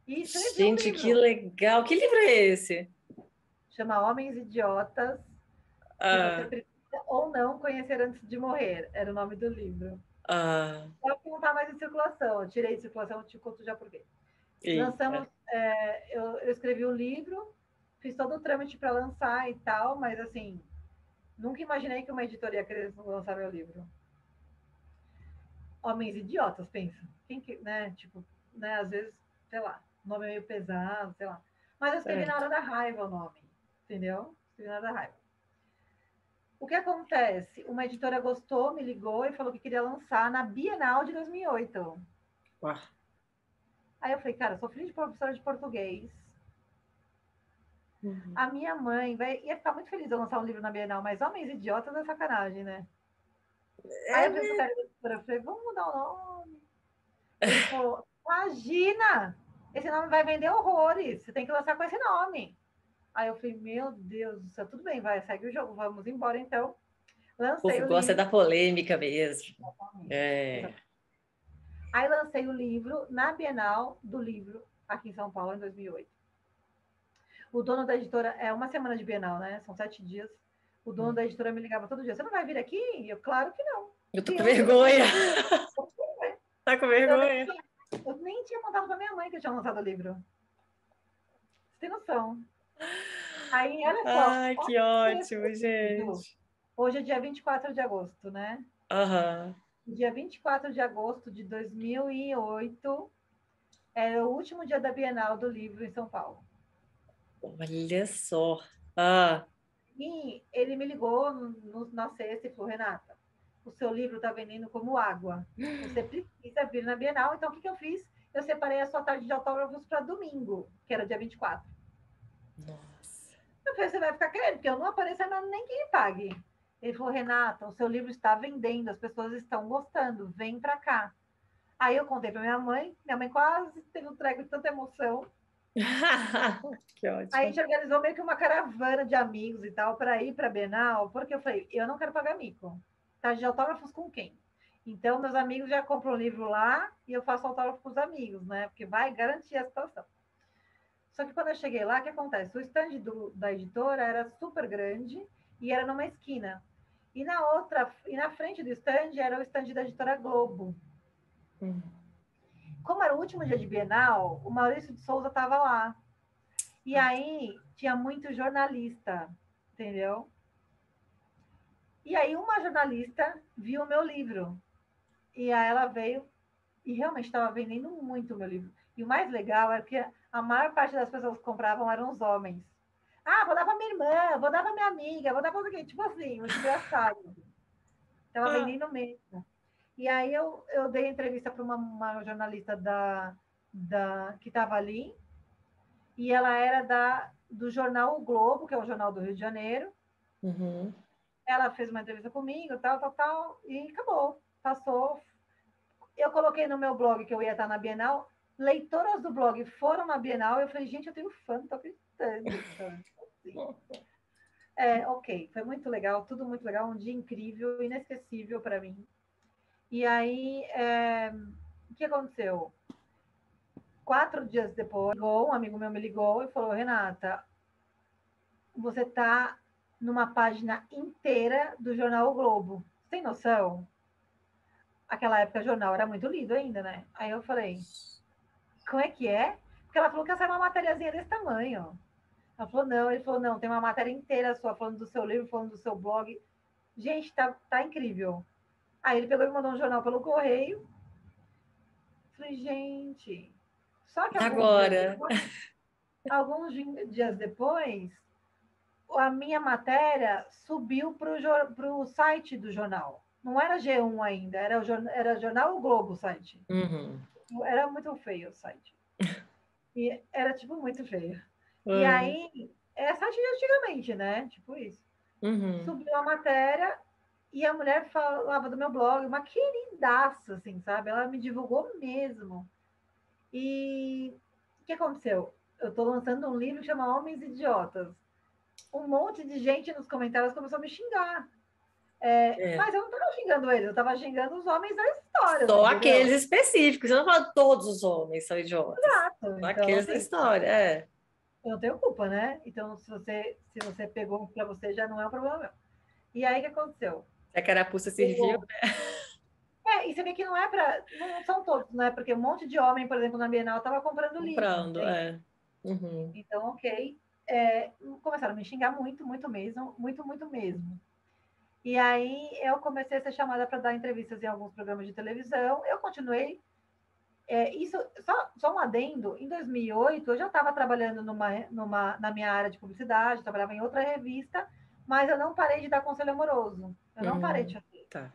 E escrevi um Gente, que livro. legal. Que livro é esse? Chama Homens Idiotas, que você Ah, precisa ou não conhecer antes de morrer. Era o nome do livro. ah, Só que não está mais em circulação. Eu tirei de circulação, te conto já por quê. eita. Lançamos, eu escrevi o livro, fiz todo o trâmite para lançar e tal, mas assim, nunca imaginei que uma editoria queria lançar meu livro. Homens idiotas, pensa. Quem que, né? Tipo, né? Às vezes, sei lá, o nome é meio pesado, sei lá. Mas eu escrevi na Certo. hora da raiva o nome, entendeu? Escrevi na hora da raiva. O que acontece? Uma editora gostou, me ligou e falou que queria lançar na Bienal de 2008. Uau. Aí eu falei, cara, sou filha de professora de português. Uhum. A minha mãe ia ficar muito feliz de eu lançar um livro na Bienal, mas Homens Idiotas é sacanagem, né? Aí É, eu falei pro cara da editora, eu falei, vamos mudar o nome. Ele falou, imagina, esse nome vai vender horrores, você tem que lançar com esse nome. Aí eu falei, meu Deus do céu, tudo bem, vai, segue o jogo, vamos embora então. o Lancei povo o gosta livro. da polêmica mesmo. Exatamente, É. exatamente. Aí lancei o livro na Bienal do Livro, aqui em São Paulo, em 2008. O dono da editora, é uma semana de Bienal, né? São 7 dias. O dono da editora me ligava todo dia, você não vai vir aqui? E eu, claro que não. Eu tô com Deus me livre. vergonha. Tá com Eu nem, vergonha? eu nem tinha contado para minha mãe que eu tinha lançado o livro. Você tem noção. Aí, olha só, Ai, olha que que ótimo, interessante, Ju. gente. Hoje é dia 24 de agosto, né? Aham. Dia 24 de agosto de 2008 é o último dia da Bienal do Livro em São Paulo. Olha só. Ah, E ele me ligou na sexta e falou, Renata, o seu livro está vendendo como água. Você precisa vir na Bienal. Então, o que eu fiz? Eu separei a sua tarde de autógrafos para domingo, que era dia 24. nossa. Eu falei, você vai ficar querendo, porque eu não apareço nem quem pague. Ele falou, Renata, o seu livro está vendendo, as pessoas estão gostando, vem para cá. Aí eu contei para minha mãe quase teve um treco de tanta emoção. Que Aí a ótimo. gente organizou meio que uma caravana de amigos e tal para ir para a Bienal, porque eu falei, eu não quero pagar mico. Tá de autógrafos com quem? Então, meus amigos já compram o livro lá e eu faço autógrafo com os amigos, né? Porque vai garantir a situação. Só que quando eu cheguei lá, o que acontece? O stand da editora era super grande e era numa esquina. E na frente do stand era o stand da editora Globo. Hum. Como era o último dia de Bienal, o Maurício de Souza estava lá. E aí tinha muito jornalista, entendeu? E aí uma jornalista viu o meu livro. E aí ela veio e realmente estava vendendo muito o meu livro. E o mais legal é que a maior parte das pessoas que compravam eram os homens. Ah, vou dar para minha irmã, vou dar para minha amiga, vou dar para alguém. Tipo assim, muito engraçado. Estava Ah, vendendo mesmo. E aí eu dei entrevista para uma jornalista que estava ali, e ela era do jornal O Globo, que é o jornal do Rio de Janeiro. uhum. Ela fez uma entrevista comigo, tal, tal, tal, e acabou. Passou. eu coloquei no meu blog que eu ia estar na Bienal, leitoras do blog foram na Bienal, eu falei, gente, eu tenho fã, não tô acreditando. Assim. Ok, foi muito legal, tudo muito legal, um dia incrível, inesquecível para mim. E aí, o que aconteceu? 4 dias depois, um amigo meu me ligou e falou, Renata, você está numa página inteira do jornal O Globo. Você tem noção? Aquela época o jornal era muito lido ainda, né? Aí eu falei, como é que é? Porque ela falou que essa é uma matériazinha desse tamanho. Ela falou, não. Ele falou, não, tem uma matéria inteira sua falando do seu livro, falando do seu blog. Gente, tá incrível. Aí ele pegou e me mandou um jornal pelo correio. Falei, gente. Só que Agora. alguns dias depois, a minha matéria subiu para o site do jornal. Não era G1 ainda, era Jornal O Globo o site. Uhum. Era muito feio o site. E era, tipo, muito feio. E Uhum. aí, é site de antigamente, né? Tipo isso. Uhum. Subiu a matéria e a mulher falava do meu blog, uma queridaça, assim, sabe? Ela me divulgou mesmo. E o que aconteceu? Eu estou lançando um livro que chama Homens Idiotas. Um monte de gente nos comentários começou a me xingar. É. Mas eu não estava xingando eles, eu estava xingando os homens da história, Só entendeu? aqueles específicos. Você não fala todos os homens são idiotas. Exato. Só Então, aqueles da assim, história. É. eu não tenho culpa, né? Então, se você pegou para você, já não é um problema meu. E aí, o que aconteceu? Se a carapuça serviu, Eu... e você vê que não é para. Não são todos, né? Porque um monte de homem, por exemplo, na Bienal, estava comprando livro, comprando. entende? É. Uhum. Então, ok. Começaram a me xingar muito, muito mesmo, muito, muito mesmo. E aí eu comecei a ser chamada para dar entrevistas em alguns programas de televisão. Eu continuei. Isso, só um adendo, em 2008 eu já estava trabalhando na minha área de publicidade, trabalhava em outra revista, mas eu não parei de dar conselho amoroso. Eu não parei de fazer. Tá.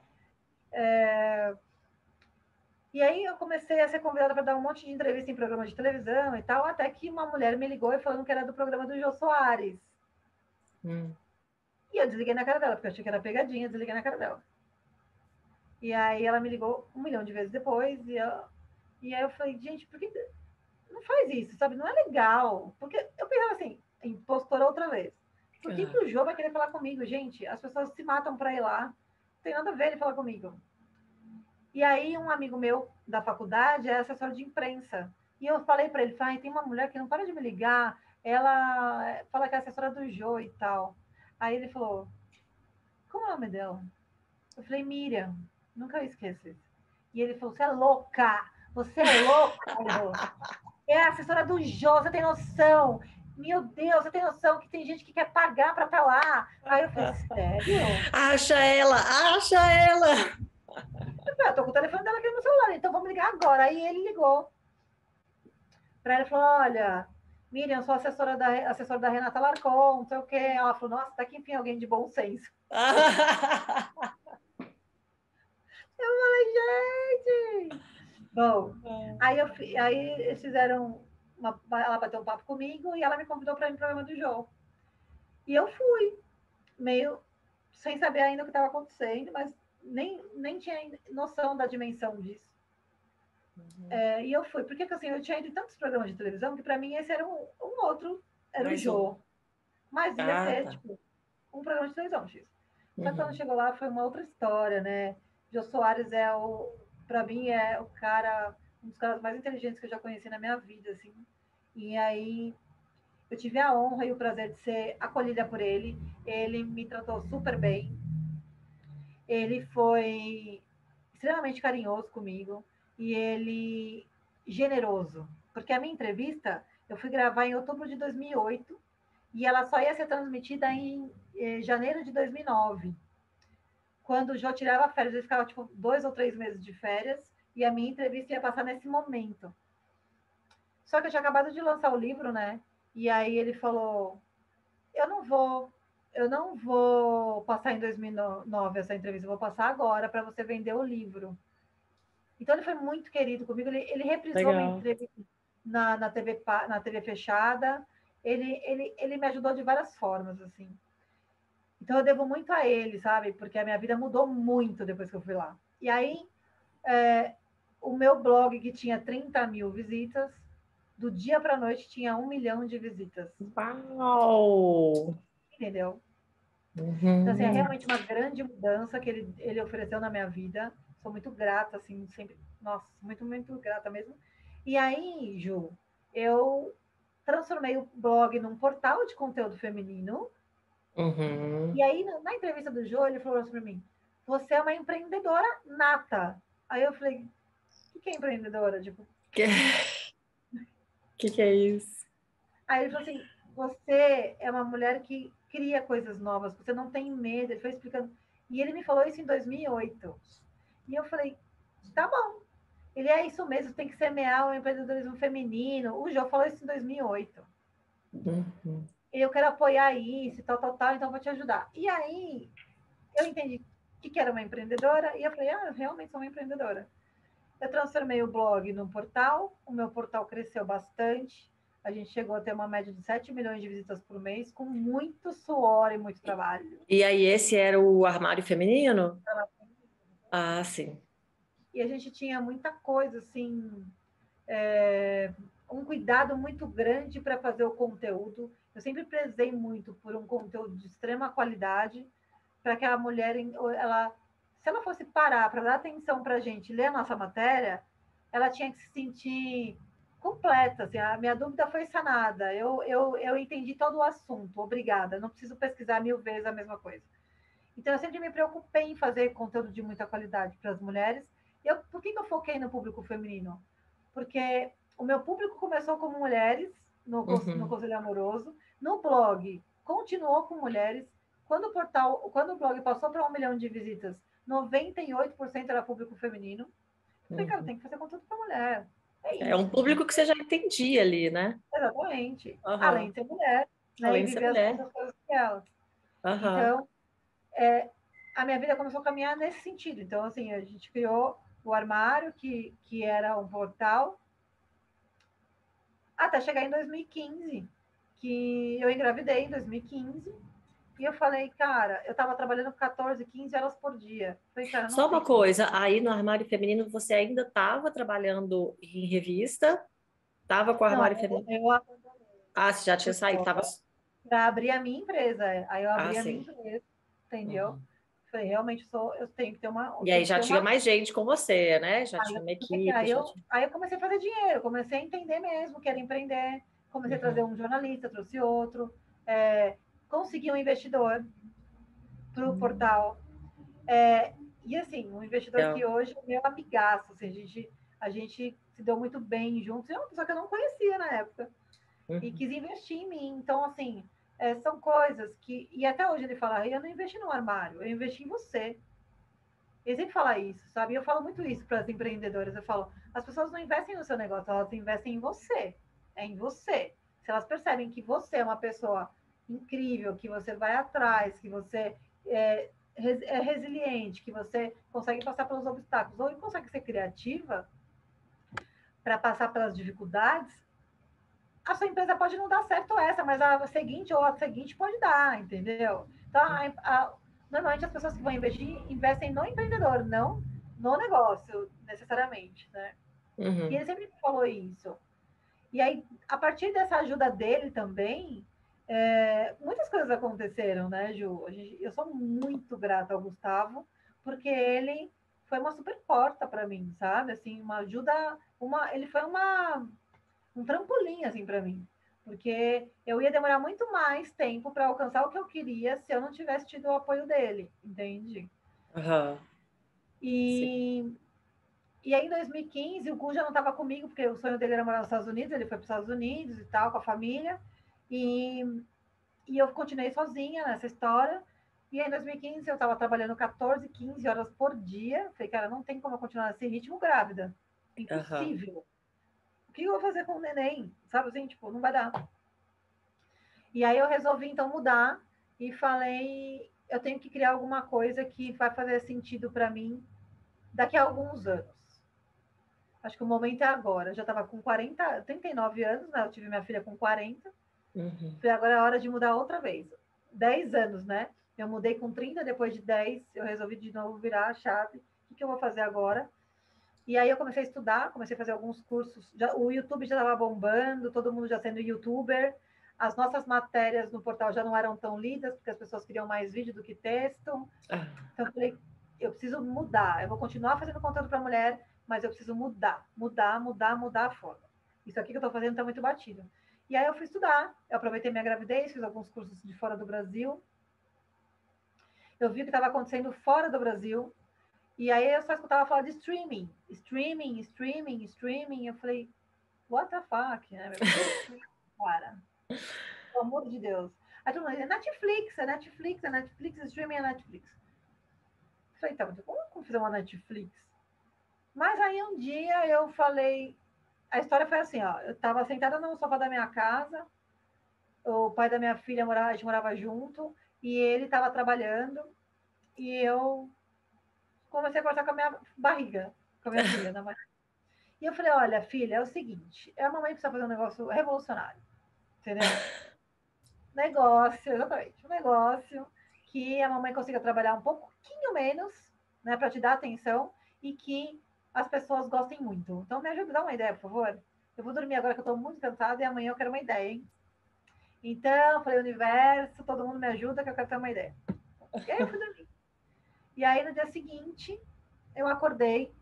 E aí eu comecei a ser convidada para dar um monte de entrevista em programas de televisão e tal, até que uma mulher me ligou e falando que era do programa do Jô Soares. Hum. E eu desliguei na cara dela, porque eu achei que era pegadinha, desliguei na cara dela. E aí ela me ligou 1 milhão de vezes depois, e aí eu falei, gente, por que não faz isso, sabe? Não é legal. Porque eu pensava assim, impostora outra vez. Por que, que Ah. o Jô vai querer falar comigo, gente? As pessoas se matam para ir lá. Não tem nada a ver ele falar comigo. E aí um amigo meu da faculdade é assessor de imprensa. E eu falei para ele, tem uma mulher que não para de me ligar, ela fala que é assessora do Jô e tal. Aí ele falou, como é o nome dela? Eu falei, Miriam, nunca esqueço isso. E ele falou, você é louca, você é louca. Ele falou, é a assessora do Jô, você tem noção? Meu Deus, você tem noção que tem gente que quer pagar para estar lá? Aí eu falei, sério? Acha ela! Acha ela! Eu falei, tô com o telefone dela aqui no meu celular, então vamos ligar agora. Aí ele ligou para ela e falou, olha, Miriam, eu sou assessora da Renata Larcon, não sei o quê. Ela falou, nossa, tá aqui enfim alguém de bom senso. Eu falei, gente! Bom, aí eles fizeram ela bateu um papo comigo e ela me convidou para ir no programa do Jô. E eu fui, meio sem saber ainda o que estava acontecendo, mas nem tinha noção da dimensão disso. Uhum. E eu fui, porque assim, eu tinha ido em tantos programas de televisão que para mim esse era um outro, era o Mais um. Jô. Mas ia Ah, ser, tá. tipo, um programa de televisão, X. Só que quando Uhum. chegou lá foi uma outra história, né? Jô Soares para mim, é o cara, um dos caras mais inteligentes que eu já conheci na minha vida, assim. E aí eu tive a honra e o prazer de ser acolhida por ele. Ele me tratou super bem. Ele foi extremamente carinhoso comigo e ele generoso, porque a minha entrevista eu fui gravar em outubro de 2008 e ela só ia ser transmitida em janeiro de 2009, quando o Jô tirava férias, ele ficava tipo 2 ou 3 meses de férias e a minha entrevista ia passar nesse momento. Só que eu tinha acabado de lançar o livro, né? E aí ele falou: eu não vou eu não vou passar em 2009 essa entrevista, eu vou passar agora para você vender o livro. Então ele foi muito querido comigo, ele reprisou minha Legal. entrevista na TV fechada, ele me ajudou de várias formas, assim. Então eu devo muito a ele, sabe? Porque a minha vida mudou muito depois que eu fui lá. E aí o meu blog, que tinha 30 mil visitas, do dia para a noite tinha 1 milhão de visitas. Uau! Entendeu? Então, assim, é Uhum. realmente uma grande mudança que ele ofereceu na minha vida. Sou muito grata, assim, sempre. Nossa, muito, muito grata mesmo. E aí, Ju, eu transformei o blog num portal de conteúdo feminino. E Uhum. aí, na entrevista do Jô, ele falou assim para mim: Você é uma empreendedora nata. Aí eu falei: O que é empreendedora? Tipo, Que, que é isso? aí ele falou assim: Você é uma mulher que cria coisas novas, você não tem medo. Ele foi explicando. E ele me falou isso em 2008. E eu falei: Tá bom. Ele é isso mesmo, tem que semear o empreendedorismo feminino. O Jô falou isso em 2008. Uhum. Eu quero apoiar isso, tal, tal, tal, então vou te ajudar. E aí eu entendi que era uma empreendedora e eu falei: realmente sou uma empreendedora. Eu transformei o blog num portal, o meu portal cresceu bastante. A gente chegou a ter uma média de 7 milhões de visitas por mês, com muito suor e muito trabalho. E aí, esse era o armário feminino? Ah, sim. E a gente tinha muita coisa, assim, um cuidado muito grande para fazer o conteúdo. Eu sempre prezei muito por um conteúdo de extrema qualidade, para que a mulher, ela, se ela fosse parar para dar atenção para a gente, ler a nossa matéria, ela tinha que se sentir completa. Assim, a minha dúvida foi sanada. Eu entendi todo o assunto. Obrigada. Não preciso pesquisar 1000 vezes a mesma coisa. Então, eu sempre me preocupei em fazer conteúdo de muita qualidade para as mulheres. Por que eu foquei no público feminino? Porque o meu público começou como mulheres, no Uhum. Conselho Amoroso, no blog continuou com mulheres. Quando o blog passou para 1 milhão de visitas, 98% era público feminino. Eu falei, cara, Uhum. tem que fazer conteúdo para mulher. É É um isso, público que você entendeu? já entendia ali, né? Exatamente. Além Aham. de ser mulher, né? E Além de ser viver as mulher. mesmas coisas que ela. Aham. Então, a minha vida começou a caminhar nesse sentido. Então, assim, a gente criou o armário, que era um portal, até chegar em 2015, que eu engravidei em 2015. E eu falei, cara, eu tava trabalhando 14, 15 horas por dia. Falei, cara, não Só uma tem como. coisa, aí no armário feminino você ainda estava trabalhando em revista? Estava com o Não, armário feminino? eu abandonei Ah, você já tinha saído, tava. para abrir a minha empresa. Aí eu Ah, abri a minha sim. empresa, entendeu? Uhum. Falei, realmente eu tenho que ter uma, eu E aí tenho que já ter tinha uma. mais gente com você, né? Já Aí tinha eu, uma comecei, equipe, já tinha. aí eu comecei a fazer dinheiro, comecei a entender mesmo que era empreender, comecei a trazer Uhum. um jornalista, trouxe outro, é, consegui um investidor para o portal. E assim, um investidor que Legal. hoje é meu amigaço, assim, a gente se deu muito bem juntos, é uma pessoa que eu não conhecia na época, e Uhum. quis investir em mim. Então, assim, são coisas que. E até hoje ele fala: eu não investi no armário, eu investi em você. Ele sempre fala isso, sabe? E eu falo muito isso para as empreendedoras. Eu falo: as pessoas não investem no seu negócio, elas investem em você. É em você. Se elas percebem que você é uma pessoa incrível, que você vai atrás, que você é resiliente, que você consegue passar pelos obstáculos, ou consegue ser criativa para passar pelas dificuldades, a sua empresa pode não dar certo essa, mas a seguinte ou a seguinte pode dar, entendeu? Então, normalmente as pessoas que vão investir, investem no empreendedor, não no negócio, necessariamente, né? E Uhum. ele sempre falou isso. E aí, a partir dessa ajuda dele também, muitas coisas aconteceram, né, Ju? Eu sou muito grata ao Gustavo, porque ele foi uma super porta para mim, sabe? Assim, uma ajuda, ele foi um trampolim assim para mim, porque eu ia demorar muito mais tempo para alcançar o que eu queria se eu não tivesse tido o apoio dele, entende? Aham. Sim. E, e aí em 2015 o Gu já não estava comigo, porque o sonho dele era morar nos Estados Unidos, ele foi para os Estados Unidos e tal, com a família, e, e eu continuei sozinha nessa história. E aí, em 2015, eu estava trabalhando 14, 15 horas por dia. Falei, cara, não tem como eu continuar nesse ritmo grávida. Aham. Impossível. O que eu vou fazer com o neném? Sabe assim, tipo, não vai dar. E aí eu resolvi então mudar e falei, eu tenho que criar alguma coisa que vai fazer sentido para mim daqui a alguns anos. Acho que o momento é agora. Eu já estava com 39 anos, né? Eu tive minha filha com 40. Uhum. Falei, agora é a hora de mudar outra vez. 10 anos, né? Eu mudei com 30, depois de 10, eu resolvi de novo virar a chave. O que eu vou fazer agora? E aí eu comecei a estudar, comecei a fazer alguns cursos. O YouTube já estava bombando, todo mundo já sendo youtuber. As nossas matérias no portal já não eram tão lidas, porque as pessoas queriam mais vídeo do que texto. Então eu falei, eu preciso mudar. Eu vou continuar fazendo conteúdo para mulher, mas eu preciso mudar a forma. Isso aqui que eu estou fazendo está muito batido. E aí eu fui estudar. Eu aproveitei minha gravidez, fiz alguns cursos de fora do Brasil. Eu vi o que estava acontecendo fora do Brasil. E aí eu só escutava falar de streaming. Eu falei, what the fuck? Né? Cara, pelo amor de Deus. Aí todo mundo dizia, streaming é Netflix. Eu falei, tá, como fazer uma Netflix? Mas aí um dia eu falei, a história foi assim, ó, eu estava sentada no sofá da minha casa, o pai da minha filha a gente morava junto, e ele estava trabalhando, e eu comecei a conversar com a minha barriga, com a minha filha, na barriga. E eu falei, olha, filha, é o seguinte, a mamãe precisa fazer um negócio revolucionário, entendeu? Negócio, exatamente, um negócio que a mamãe consiga trabalhar um pouquinho menos, né, para te dar atenção, e que as pessoas gostem muito. Então, me ajuda a dar uma ideia, por favor. Eu vou dormir agora que eu estou muito cansada e amanhã eu quero uma ideia, hein? Então, falei, universo, todo mundo me ajuda que eu quero ter uma ideia. E aí eu fui dormir. E aí, no dia seguinte, eu acordei,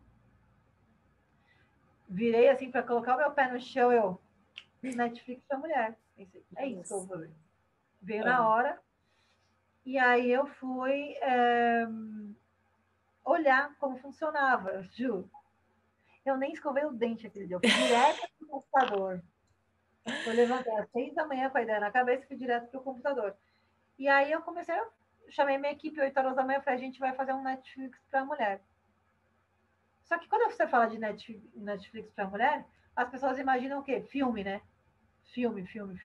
virei assim para colocar o meu pé no chão, eu, Netflix pra mulher. Pensei, é isso que eu vou fazer. Veio na hora. E aí eu fui olhar como funcionava, Ju. Eu nem escovei o dente aquele dia, eu fui direto pro computador. Eu levantei às 6 da manhã com a ideia na cabeça e fui direto pro computador. E aí eu comecei, eu chamei minha equipe 8 horas da manhã, falei, a gente vai fazer um Netflix para mulher. Só que quando você fala de Netflix para mulher, as pessoas imaginam o quê? Filme, né? Filme. Filme,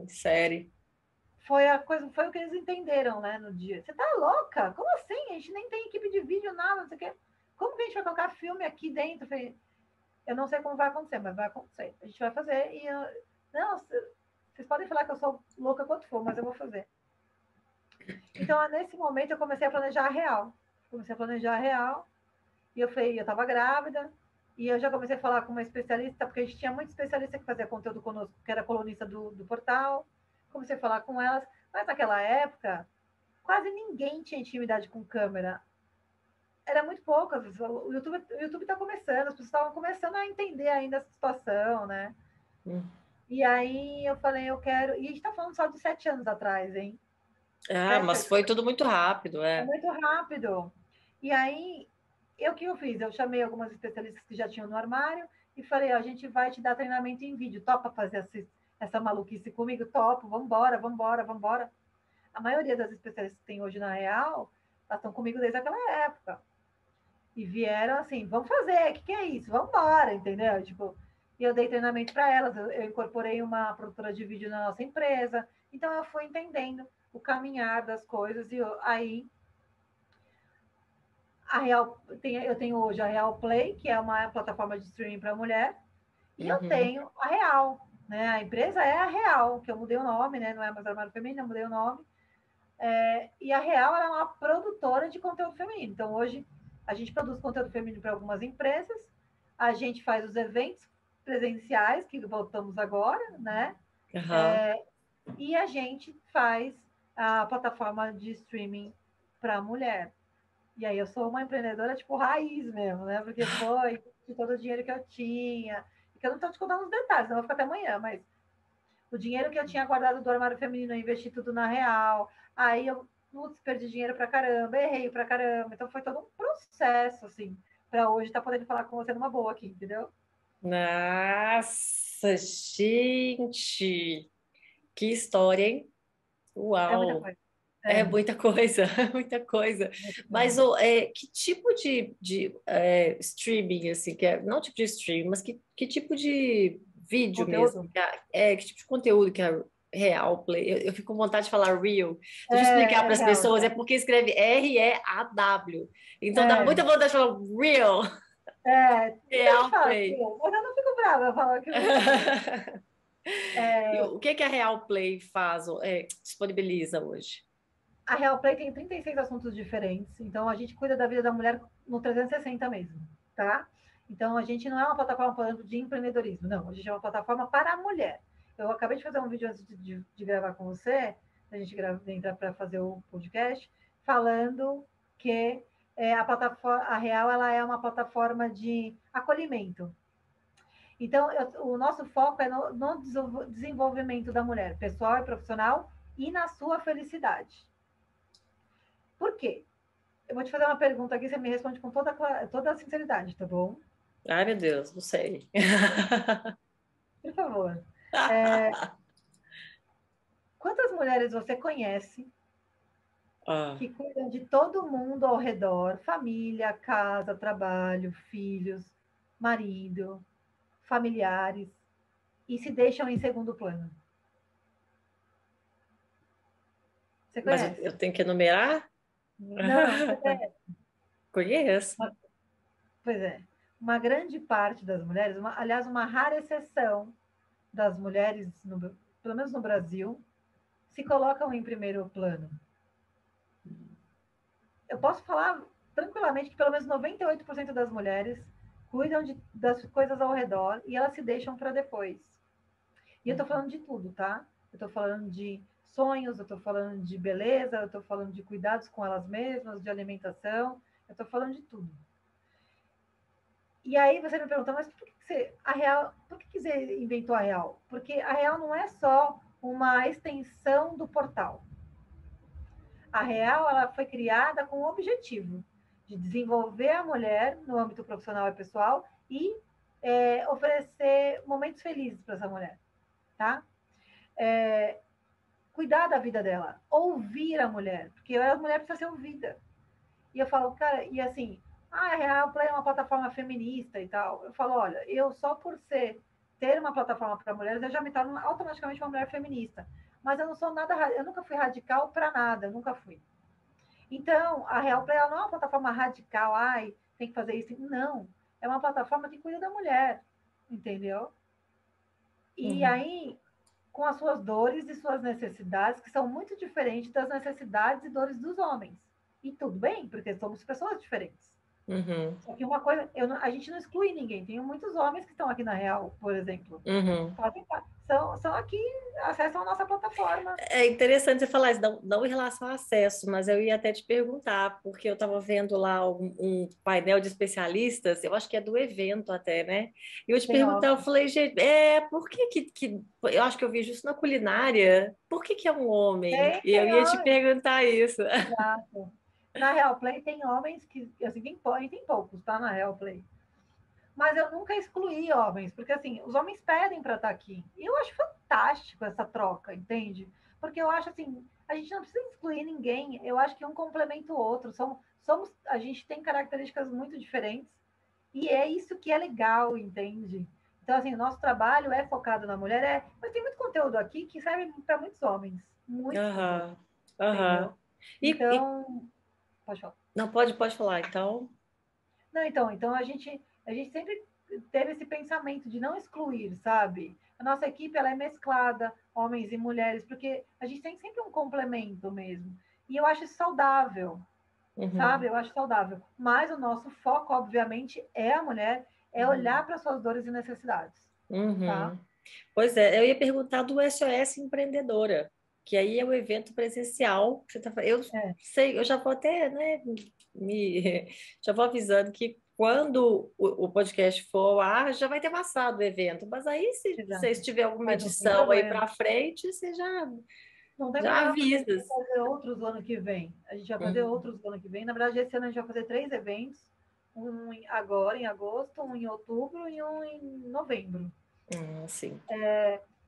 série. Foi o que eles entenderam, né, no dia. Você tá louca? Como assim? A gente nem tem equipe de vídeo, nada, não sei o quê. Como que a gente vai colocar filme aqui dentro? Eu falei, eu não sei como vai acontecer, mas vai acontecer. A gente vai fazer e não, vocês podem falar que eu sou louca quanto for, mas eu vou fazer. Então, nesse momento, eu comecei a planejar a real. E eu falei, eu estava grávida, e eu já comecei a falar com uma especialista, porque a gente tinha muito especialista que fazia conteúdo conosco, que era colunista do portal. Comecei a falar com elas, mas naquela época, quase ninguém tinha intimidade com câmera. Era muito pouco. O YouTube está começando, as pessoas estavam começando a entender ainda a situação, né? E aí eu falei, eu quero. E a gente está falando só de 7 anos atrás, hein? Mas foi tudo muito rápido, É muito rápido. E aí, o que eu fiz? Eu chamei algumas especialistas que já tinham no armário e falei, ó, a gente vai te dar treinamento em vídeo. Topa fazer essa maluquice comigo? Topo, vambora. A maioria das especialistas que tem hoje na Real, elas estão comigo desde aquela época. E vieram assim, vamos fazer, o que é isso? Vamos embora, entendeu? Tipo, e eu dei treinamento para elas, eu incorporei uma produtora de vídeo na nossa empresa, então eu fui entendendo o caminhar das coisas, e aí eu tenho hoje a Real Play, que é uma plataforma de streaming para mulher, e eu tenho a Real, né? A empresa é a Real, que eu mudei o nome, né? Não é mais Armário Feminino, eu mudei o nome. E a Real é uma produtora de conteúdo feminino. Então, hoje, a gente produz conteúdo feminino para algumas empresas, a gente faz os eventos presenciais, que voltamos agora, né? E a gente faz a plataforma de streaming para mulher. E aí eu sou uma empreendedora, tipo, raiz mesmo, né? Porque foi de todo o dinheiro que eu tinha. Que eu não estou te contando os detalhes, não vou ficar até amanhã, mas o dinheiro que eu tinha guardado do armário feminino, eu investi tudo na Real. Aí eu, putz, perdi dinheiro pra caramba, errei pra caramba. Então foi todo um processo, assim, pra hoje estar podendo falar com você numa boa aqui, entendeu? Nossa, gente, que história, hein? É muita Uau! coisa. É muita coisa, muita coisa. Muita Mas coisa. que tipo de streaming, assim, não tipo de streaming, mas que tipo de vídeo mesmo? Conteúdo? Que tipo de conteúdo que é Real Play? Eu fico com vontade de falar Real. Deixa eu explicar É para as real, pessoas, é então. porque escreve R-E-A-W. Então dá É, muita vontade de falar Real, muita gente Real fala que Play. mas eu não fico brava, eu falo que real mesmo. E o que a Real Play faz, disponibiliza hoje? A Real Play tem 36 assuntos diferentes, então a gente cuida da vida da mulher no 360 mesmo. tá? Então, a gente não é uma plataforma falando de empreendedorismo, não. A gente é uma plataforma para a mulher. Eu acabei de fazer um vídeo antes de gravar com você, a gente entra para fazer o podcast, falando que a plataforma, a Real, ela é uma plataforma de acolhimento. Então, o nosso foco é no desenvolvimento da mulher, pessoal e profissional, e na sua felicidade. Por quê? Eu vou te fazer uma pergunta aqui, você me responde com toda a sinceridade, tá bom? Ai, meu Deus, não sei. Por favor. Quantas mulheres você conhece Ah, que cuidam de todo mundo ao redor, família, casa, trabalho, filhos, marido, familiares, e se deixam em segundo plano? Você mas conhece? eu tenho que enumerar? Não, não, você conhece. Conheço. Pois é. Uma grande parte das mulheres, aliás, uma rara exceção das mulheres, pelo menos no Brasil, se colocam em primeiro plano. Eu posso falar tranquilamente que pelo menos 98% das mulheres cuidam das coisas ao redor e elas se deixam para depois. E eu estou falando de tudo, tá? Eu estou falando de sonhos, eu estou falando de beleza, eu estou falando de cuidados com elas mesmas, de alimentação, eu estou falando de tudo. E aí você me pergunta, mas por que você inventou a Real? Porque a Real não é só uma extensão do portal. A Real, ela foi criada com o objetivo de desenvolver a mulher no âmbito profissional e pessoal e oferecer momentos felizes para essa mulher, tá? Cuidar da vida dela, ouvir a mulher, porque a mulher precisa ser ouvida. E eu falo, cara, e assim, a Real Play é uma plataforma feminista e tal. Eu falo, olha, eu só por ter uma plataforma para mulheres, eu já me torno automaticamente uma mulher feminista. Mas eu não sou nada, eu nunca fui radical para nada, eu nunca fui. Então, a Real Play não é uma plataforma radical, ai, tem que fazer isso. Não, é uma plataforma que cuida da mulher, entendeu? E Uhum. aí, com as suas dores e suas necessidades, que são muito diferentes das necessidades e dores dos homens. E tudo bem, porque somos pessoas diferentes. Uhum. Só que uma coisa, a gente não exclui ninguém. Tem muitos homens que estão aqui na Real, por exemplo. Uhum. São aqui, acessam a nossa plataforma. É interessante você falar isso, não em relação ao acesso, mas eu ia até te perguntar, porque eu estava vendo lá um painel de especialistas, eu acho que é do evento até, né? E eu te Tem perguntar, homens. eu falei, gente, por que eu acho que eu vejo isso na culinária, por que é um homem? E eu Tem ia te homens. perguntar isso. Exato. Na Real Play tem homens que, assim, tem poucos, tá? Na Real Play. Mas eu nunca excluí homens, porque assim, os homens pedem para estar aqui. E eu acho fantástico essa troca, entende? Porque eu acho assim, a gente não precisa excluir ninguém. Eu acho que um complementa o outro. A gente tem características muito diferentes e é isso que é legal, entende? Então, assim, o nosso trabalho é focado na mulher, mas tem muito conteúdo aqui que serve para muitos homens. Muito conteúdo, Aham, aham. entendeu? E Então, pode falar. não pode falar, então. Não, então a gente sempre teve esse pensamento de não excluir, sabe? A nossa equipe ela é mesclada, homens e mulheres, porque a gente tem sempre um complemento mesmo. E eu acho isso saudável, sabe? Uhum, Eu acho saudável. Mas o nosso foco, obviamente, é a mulher, é olhar para suas dores e necessidades, tá? uhum. Pois é, eu ia perguntar do SOS Empreendedora, que aí é o evento presencial que você tá, eu É, sei, eu já vou até, né, já vou avisando que quando o podcast for ao ar, já vai ter passado o evento, mas aí se vocês exato. tiver alguma Mas não tem edição aí problema. para frente, você Não tem já problema, porque a gente avisa. vai fazer outros no ano que vem. A gente vai fazer Hum, outros no ano que vem. Na verdade, esse ano a gente vai fazer 3 eventos. Agora, em agosto, um em outubro e um em novembro. sim.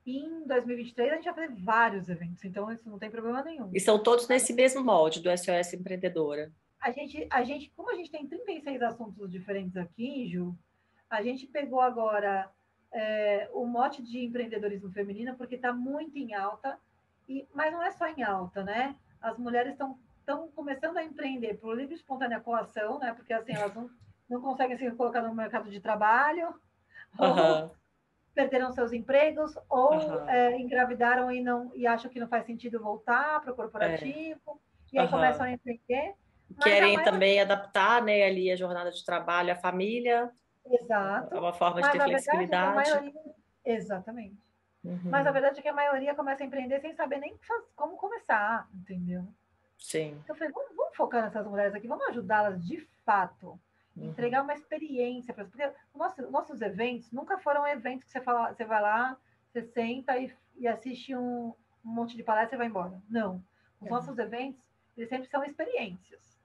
E em 2023 a gente vai fazer vários eventos, então isso não tem problema nenhum. E são todos nesse mesmo molde do SOS Empreendedora. Como a gente tem 36 assuntos diferentes aqui, Ju, a gente pegou agora o mote de empreendedorismo feminino porque está muito em alta, mas não é só em alta, né? As mulheres estão começando a empreender por livre e espontânea coação, né? Porque assim, elas não conseguem se colocar no mercado de trabalho, ou Aham, perderam seus empregos, ou aham, engravidaram e acham que não faz sentido voltar para o é, corporativo, e aí começam aham, a empreender. Mas a querem maioria, também adaptar, né, ali a jornada de trabalho, a família, é exato, uma forma de mas ter a verdade é que a flexibilidade. maioria, exatamente. Mas a Uhum, verdade é que a maioria começa a empreender sem saber nem como começar, entendeu? sim. Então eu falei, vamos focar nessas mulheres aqui, vamos ajudá-las de fato, entregar Uhum, uma experiência para elas. Porque nossos eventos nunca foram eventos que você vai lá, você senta e assiste um monte de palestra e vai embora. Não. Os uhum, nossos eventos, eles sempre são experiências.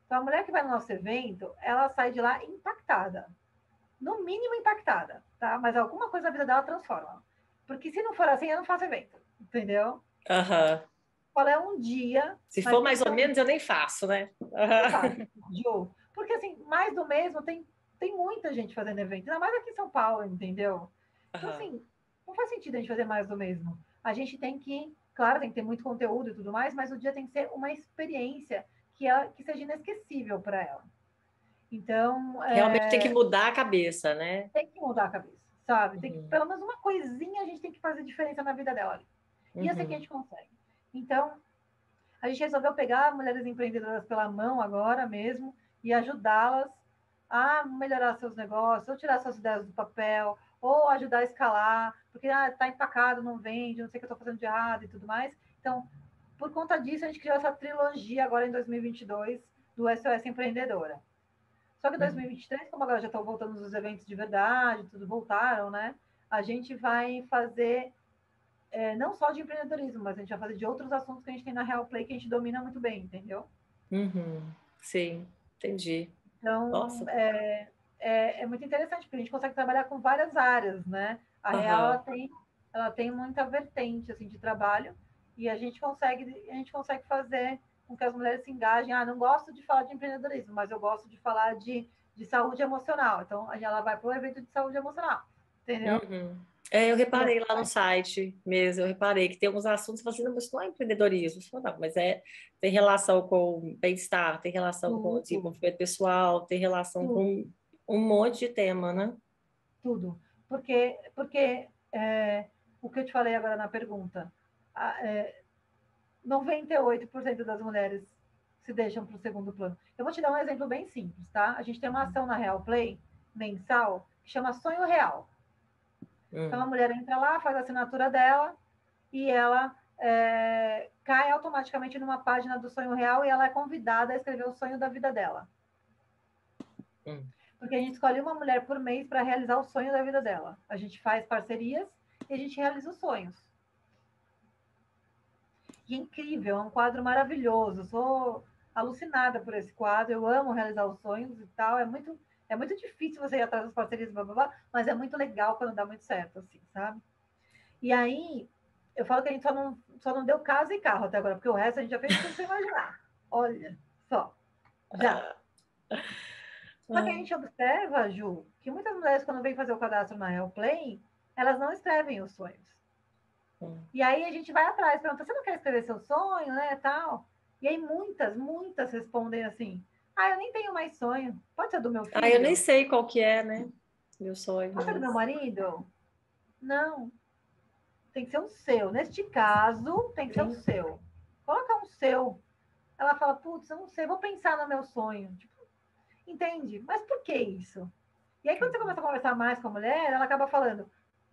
Então, a mulher que vai no nosso evento, ela sai de lá impactada. No mínimo impactada, tá? Mas alguma coisa na vida dela transforma. Porque se não for assim, eu não faço evento, entendeu? aham. Qual é um dia, Se mas for tem mais que ser ou um menos, eu nem faço, né? não Aham. faz, Ju. Porque assim, mais do mesmo tem muita gente fazendo evento, ainda mais aqui em São Paulo, entendeu? Então, Aham. assim, não faz sentido a gente fazer mais do mesmo. A gente tem que, claro, tem que ter muito conteúdo e tudo mais, mas o dia tem que ser uma experiência que seja inesquecível para ela. Então, Realmente tem que mudar a cabeça, né? tem que mudar a cabeça, sabe? Tem que, Uhum, pelo menos uma coisinha a gente tem que fazer diferença na vida dela. E eu sei que a uhum, gente consegue. Então, a gente resolveu pegar mulheres empreendedoras pela mão agora mesmo e ajudá-las a melhorar seus negócios, ou tirar suas ideias do papel, ou ajudar a escalar, porque tá empacado, não vende, não sei o que eu estou fazendo de errado e tudo mais. Então, por conta disso, a gente criou essa trilogia agora em 2022 do SOS Empreendedora. Só que em uhum. 2023, como agora já estão voltando os eventos de verdade, tudo voltaram, né? A gente vai fazer não só de empreendedorismo, mas a gente vai fazer de outros assuntos que a gente tem na Real Play que a gente domina muito bem, entendeu? Uhum. Sim, entendi. Então, Nossa. é muito interessante, porque a gente consegue trabalhar com várias áreas, né? A Real, Aham. ela tem muita vertente, assim, de trabalho, e a gente consegue fazer com que as mulheres se engajem. Ah, não gosto de falar de empreendedorismo, mas eu gosto de falar de saúde emocional. Então, ela vai para o evento de saúde emocional, entendeu? Uhum. É, eu E reparei assim lá no vai. site mesmo, eu reparei que tem alguns assuntos, que assim, não, mas isso não é empreendedorismo. Eu falo, não, mas tem relação com bem-estar, tem relação com Tudo, desenvolvimento pessoal, tem relação tudo. com um monte de tema, né? Tudo. Porque o que eu te falei agora na pergunta, 98% das mulheres se deixam para o segundo plano. Eu vou te dar um exemplo bem simples, tá? A gente tem uma ação na Real Play mensal que chama Sonho Real. Então a Hum, mulher entra lá, faz a assinatura dela e ela cai automaticamente numa página do Sonho Real e ela é convidada a escrever o sonho da vida dela. hum. Porque a gente escolhe uma mulher por mês para realizar o sonho da vida dela. A gente faz parcerias e a gente realiza os sonhos. E é incrível, é um quadro maravilhoso. Eu sou alucinada por esse quadro, eu amo realizar os sonhos e tal. É muito difícil você ir atrás das parcerias, blá, blá, blá, mas é muito legal quando dá muito certo, assim, sabe? E aí, eu falo que a gente só não deu casa e carro até agora, porque o resto a gente já fez tudo sem imaginar. Olha, só, já. Ah, Só que a ah, gente observa, Ju, que muitas mulheres, quando vêm fazer o cadastro na Hellplay, elas não escrevem os sonhos. hum. E aí a gente vai atrás, pergunta, você não quer escrever seu sonho, né, tal? E aí muitas respondem assim, ah, eu nem tenho mais sonho. Pode ser do meu Ah, eu nem filho? sei qual que é, né? Meu sonho, Pode ser do meu mas. marido? Não, tem que ser o seu. Neste caso, tem que ser o Sim. seu. Coloca um seu. Ela fala, putz, eu não sei, vou pensar no meu sonho. Tipo, entende? Mas por que isso? E aí, quando você começa a conversar mais com a mulher, ela acaba falando,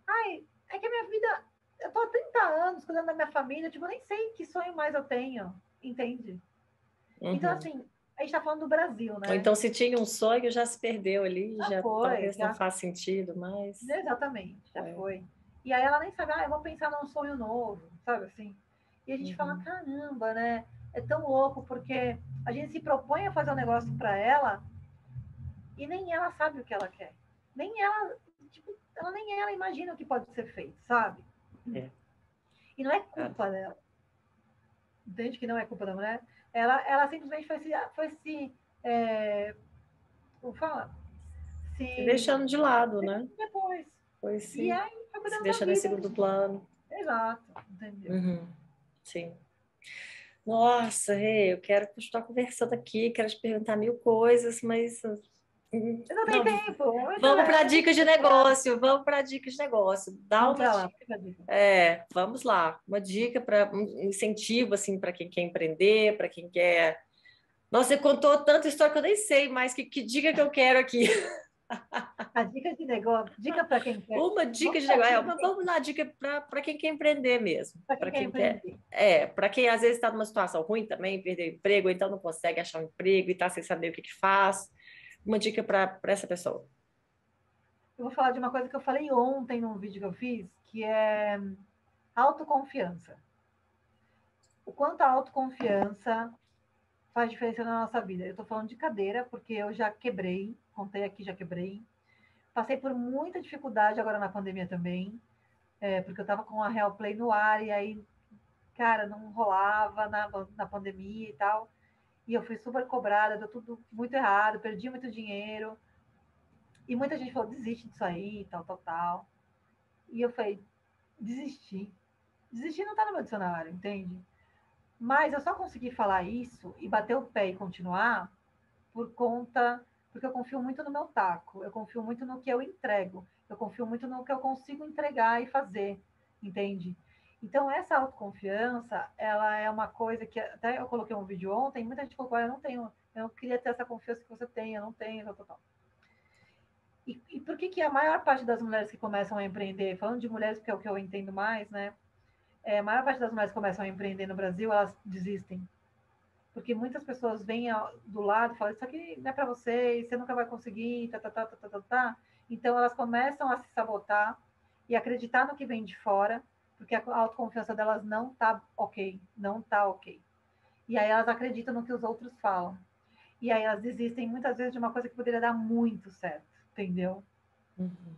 ai, é que a minha vida, eu tô há 30 anos cuidando da minha família, tipo, eu nem sei que sonho mais eu tenho, entende? Então, Uhum. assim, a gente tá falando do Brasil, Ou né? então, se tinha um sonho, já se perdeu ali, Já já foi, talvez não já, faça sentido, mas. exatamente, já É. foi. E aí ela nem sabe, eu vou pensar num sonho novo, sabe assim? E a gente fala, Uhum. caramba, né? É tão louco, porque a gente se propõe a fazer um negócio para ela e nem ela sabe o que ela quer. Nem ela, tipo, nem ela imagina o que pode ser feito, sabe? É. E não é Ah, culpa dela. Entende que não é culpa da mulher? Ela simplesmente foi se como fala? se Se deixando de lado, né? depois. Pois E sim, aí foi se cuidando da deixando em vida. segundo plano. Exato, entendeu? Uhum. Sim. Nossa, eu quero continuar conversando aqui, quero te perguntar mil coisas, mas Você não tem não, tempo. vamos É para muito dicas de complicado. negócio, vamos para dicas de negócio. Dá Vamos uma para lá. dica. É, vamos lá. Uma dica para um incentivo assim para quem quer empreender, para quem quer Nossa, você contou tanta história que eu nem sei mais que dica que eu quero aqui. A dica de negócio, dica para quem quer. Uma dica Vamos de dar negócio. dica Vamos lá, dica para quem quer empreender mesmo. para quem Para quer quem quer. empreender. Para quem às vezes está numa situação ruim também, perdeu o emprego, ou então não consegue achar um emprego e está sem saber o que faz. Uma dica para essa pessoa. Eu vou falar de uma coisa que eu falei ontem num vídeo que eu fiz, que é autoconfiança. O quanto a autoconfiança faz diferença na nossa vida. Eu estou falando de cadeira, porque eu já quebrei, contei aqui, já quebrei. Passei por muita dificuldade agora na pandemia também, porque eu estava com a Real Play no ar, e aí, cara, não rolava na pandemia e tal. E eu fui super cobrada, deu tudo muito errado, perdi muito dinheiro. E muita gente falou, desiste disso aí, tal, tal, tal. E eu falei, desistir. Desistir não está no meu dicionário, entende? Mas eu só consegui falar isso e bater o pé e continuar porque eu confio muito no meu taco, eu confio muito no que eu entrego, eu confio muito no que eu consigo entregar e fazer, entende? Então, essa autoconfiança, ela é uma coisa que até eu coloquei um vídeo ontem, muita gente colocou, eu não tenho, eu não queria ter essa confiança que você tem, eu não tenho, tal, tal, tal. E por que a maior parte das mulheres que começam a empreender, falando de mulheres porque é o que eu entendo mais, né? A maior parte das mulheres que começam a empreender no Brasil, elas desistem. Porque muitas pessoas vêm do lado e falam, isso aqui não é para você, você nunca vai conseguir, tá, tá, tá, tá, tá, tá, tá. Então elas começam a se sabotar e acreditar no que vem de fora, porque a autoconfiança delas não tá ok, não tá ok. E aí elas acreditam no que os outros falam. E aí elas desistem muitas vezes de uma coisa que poderia dar muito certo, entendeu? Uhum.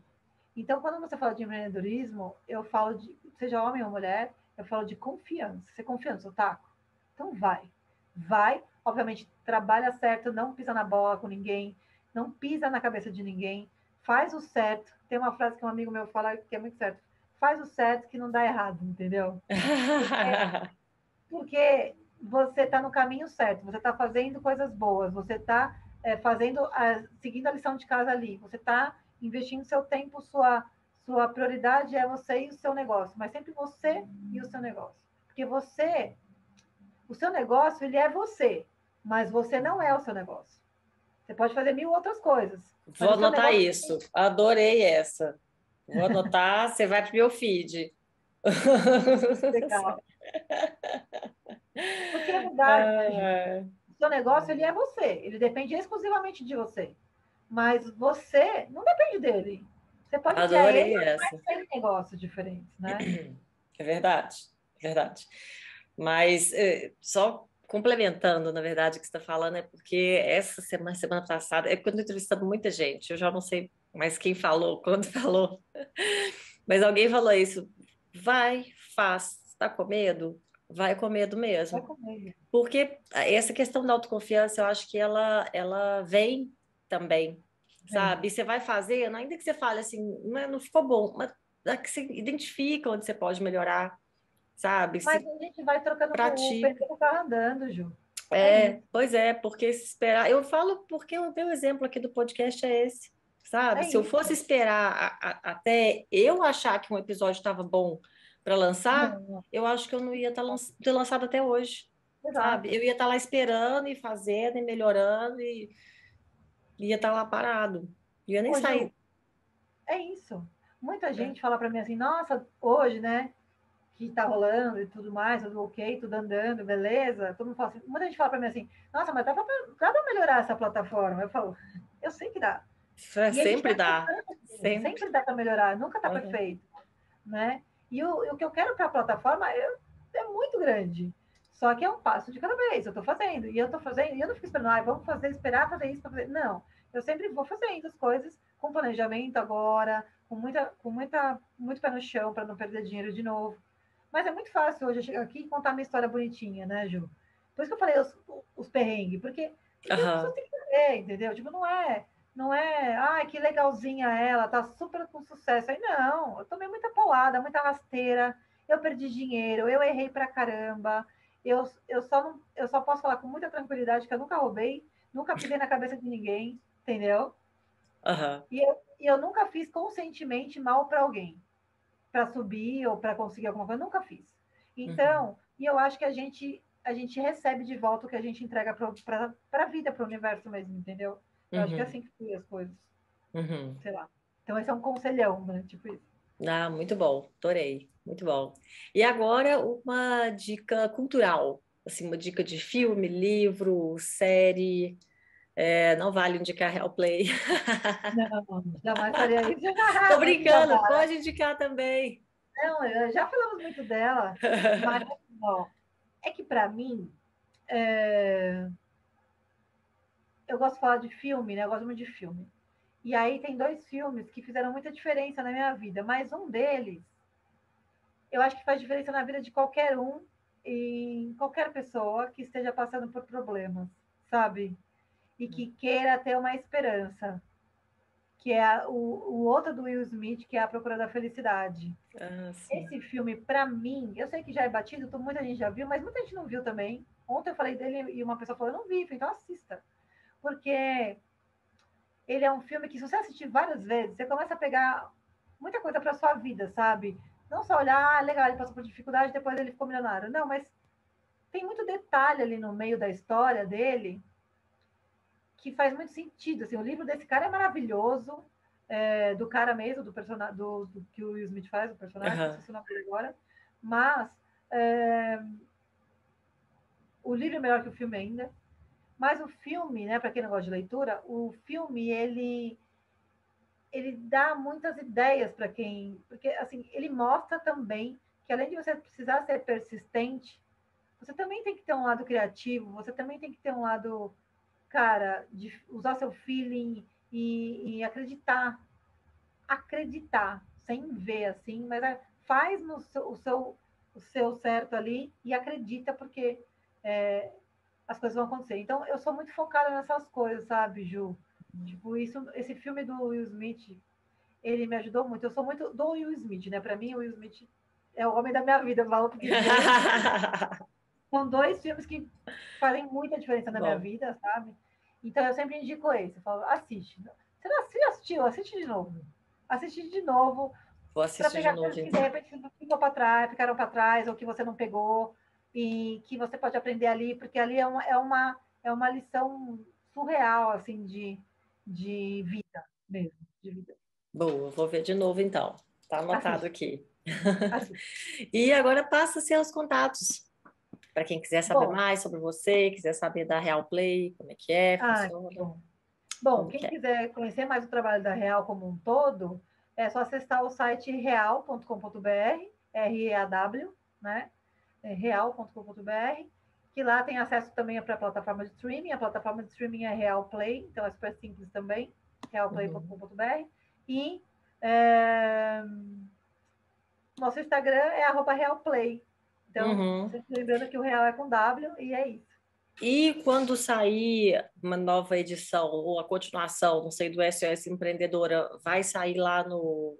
Então, quando você fala de empreendedorismo, eu falo de, seja homem ou mulher, eu falo de confiança. Você confia no seu taco? Então vai. Vai, obviamente, trabalha certo, não pisa na bola com ninguém, não pisa na cabeça de ninguém, faz o certo. Tem uma frase que um amigo meu fala que é muito certo. Faz o certo que não dá errado, entendeu? Porque você está no caminho certo, você está fazendo coisas boas, você está seguindo a lição de casa ali, você está investindo seu tempo, sua prioridade é você e o seu negócio, mas sempre você e o seu negócio. Porque o seu negócio, ele é você, mas você não é o seu negócio. Você pode fazer mil outras coisas, Vou mas o seu anotar negócio isso. Adorei essa. Vou anotar, você vai para o meu feed. é legal. Porque é verdade, né, Ju? Ah, O seu negócio, ele é você, ele depende exclusivamente de você. Mas você não depende dele. Você pode criar ele adorei mais essa. 100 negócios diferentes, né? É verdade, é verdade. Mas só complementando, na verdade, o que você está falando, é porque essa semana passada, é porque eu estou entrevistando muita gente, eu já não sei mais quem falou, quando falou, mas alguém falou isso. Vai, faz. Está com medo? Vai com medo Vai mesmo. comigo. Porque essa questão da autoconfiança, eu acho que ela vem também, Vem. sabe? E você vai fazendo, ainda que você fale assim, não ficou bom, mas é que você identifica onde você pode melhorar, sabe? Mas Se a gente vai trocando o pratica. pneu do carro andando, Ju. É isso. É, pois é, porque se esperar. Eu falo porque o meu exemplo aqui do podcast é esse, sabe? É Se eu fosse isso. esperar até eu achar que um episódio estava bom para lançar, Não, eu acho que eu não ia ter lançado até hoje, sabe? exato. Eu ia estar lá esperando e fazendo e melhorando e ia estar lá parado. Ia nem Ô, Ju, sair. é isso. Muita É. gente fala para mim assim, nossa, hoje, né? Que tá rolando e tudo mais, tudo ok, tudo andando, beleza. Todo mundo fala assim, muita gente fala para mim assim, nossa, mas dá pra melhorar essa plataforma. Eu falo, eu sei que dá. E a gente Sempre está dá. tentando, Sempre. sempre dá para melhorar, nunca está Uhum. perfeito, né? E o que eu quero para a plataforma é muito grande. Só que é um passo de cada vez. Eu estou fazendo, e eu estou fazendo, e eu não fico esperando, vamos fazer, esperar fazer isso para fazer. Não, eu sempre vou fazendo as coisas com planejamento agora, muito pé no chão para não perder dinheiro de novo. Mas é muito fácil hoje eu chegar aqui e contar minha história bonitinha, né, Ju? Por isso que eu falei os perrengues, porque as pessoas Aham. têm que saber, entendeu? Tipo, não é, ai, que legalzinha ela, tá super com sucesso. Aí não, eu tomei muita paulada, muita rasteira, eu perdi dinheiro, eu errei pra caramba. Eu só posso falar com muita tranquilidade que eu nunca roubei, nunca pisei na cabeça de ninguém, entendeu? Aham. E eu nunca fiz conscientemente mal para alguém, para subir ou para conseguir alguma coisa, eu nunca fiz. Uhum. Então, e eu acho que a gente recebe de volta o que a gente entrega para a vida, para o universo mesmo, entendeu? Eu acho que é Uhum, assim que flui as coisas, uhum. sei lá. Então, esse é um conselhão, né? Tipo isso. Ah, muito bom, adorei, muito bom. E agora uma dica cultural, assim, uma dica de filme, livro, série. Não vale indicar Real Play. Não, jamais faria isso. Tô brincando, Jamais. pode indicar também. Não, já falamos muito dela, mas ó, é que para mim, eu gosto de falar de filme, né? Eu gosto muito de filme. E aí tem dois filmes que fizeram muita diferença na minha vida, mas um deles, eu acho que faz diferença na vida de qualquer um e qualquer pessoa que esteja passando por problemas, sabe? E que queira ter uma esperança, que é o outro do Will Smith, que é A Procura da Felicidade. Ah, sim. Esse filme, para mim, eu sei que já é batido, muita gente já viu, mas muita gente não viu também. Ontem eu falei dele e uma pessoa falou, eu não vi, então assista. Porque ele é um filme que, se você assistir várias vezes, você começa a pegar muita coisa para sua vida, sabe? Não só olhar, ah, legal, ele passou por dificuldade, depois ele ficou milionário. Não, mas tem muito detalhe ali no meio da história dele que faz muito sentido. Assim, o livro desse cara é maravilhoso, do cara mesmo, do personagem, do que o Will Smith faz, o personagem, que eu Aham. esqueci o nome dele agora, mas é, o livro é melhor que o filme ainda. Mas o filme, né, para quem não gosta de leitura, o filme ele dá muitas ideias para quem, porque assim, ele mostra também que além de você precisar ser persistente, você também tem que ter um lado criativo, você também tem que ter um lado, cara, de usar seu feeling e acreditar, sem ver assim, mas faz no seu, o seu certo ali e acredita porque é, as coisas vão acontecer. Então, eu sou muito focada nessas coisas, sabe, Ju? Tipo, esse filme do Will Smith, ele me ajudou muito. Eu sou muito do Will Smith, né? Para mim, o Will Smith é o homem da minha vida, eu falo, porque são dois filmes que fazem muita diferença na minha Bom, vida, sabe? Então, eu sempre indico esse. Eu falo, assiste. Você não assistiu? Assiste de novo. Assiste de novo, vou para assistir de pegar novo coisas que de então. repente ficou para trás, ficaram para trás, ou que você não pegou, e que você pode aprender ali, porque ali é uma lição surreal, assim, de vida mesmo, de vida. Boa, vou ver de novo então. Tá anotado Assiste, aqui. assiste. E agora passa seus contatos. Para quem quiser saber Bom, mais sobre você, quiser saber da Real Play, como é que é, que funciona, bom. Bom, como que quem é. quiser conhecer mais o trabalho da Real como um todo, é só acessar o site real.com.br, R-E-A-W, né? Real.com.br, que lá tem acesso também para a plataforma de streaming. A plataforma de streaming é Real Play, então é super simples também, Uhum. realplay.com.br. E é, nosso Instagram é @realplay. Então, Uhum. sempre lembrando que o Real é com W e é isso. E quando sair uma nova edição ou a continuação, não sei, do SOS Empreendedora, vai sair lá no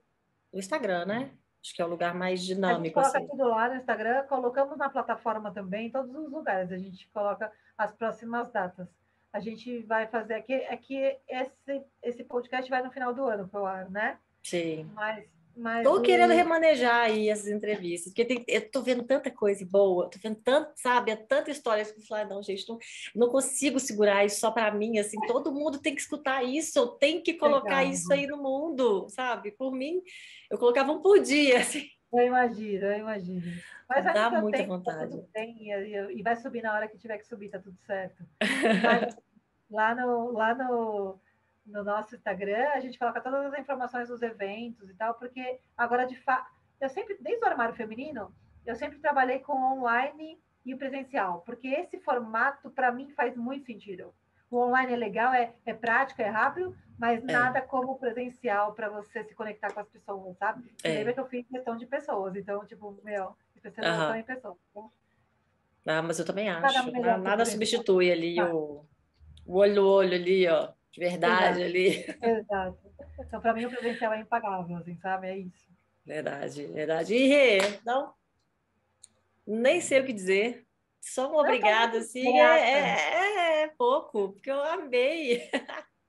Instagram, né? Acho que é o lugar mais A gente dinâmico, coloca assim. tudo lá no Instagram, colocamos na plataforma também, em todos os lugares. A gente coloca as próximas datas. A gente vai fazer aqui esse podcast vai no final do ano para o ar, né? Sim. Mas Tô querendo o. remanejar aí essas entrevistas, porque eu tô vendo tanta coisa boa, tô vendo tanto, sabe, tanta história que eu falo, não, gente, não consigo segurar isso só para mim, assim, todo mundo tem que escutar isso, eu tenho que colocar Legal. isso aí no mundo, sabe? Por mim, eu colocava um por dia, assim, Eu imagino, eu imagino. Mas vai no dá seu muita tempo, tá vontade. tudo bem, e vai subir na hora que tiver que subir, tá tudo certo. Mas lá no nosso Instagram, a gente coloca todas as informações dos eventos e tal, porque agora de fato, eu sempre, desde o armário feminino, eu sempre trabalhei com online e o presencial, porque esse formato, para mim, faz muito sentido. O online é legal, é prático, é rápido, mas É, nada como o presencial para você se conectar com as pessoas, sabe? E lembra é, que eu fiz questão de pessoas, então, tipo, meu, especialização aham. em pessoas. Então, Ah, mas eu também nada acho, melhor que o nada presencial. substitui ali Ah, o olho no olho ali, ó, de verdade exato. ali. Exato. Então, para mim, o presencial é impagável, assim, sabe? É isso. Verdade, verdade. E, Rê, não, nem sei o que dizer. Só um Eu estou obrigado, muito assim, grata. é pouco, porque eu amei.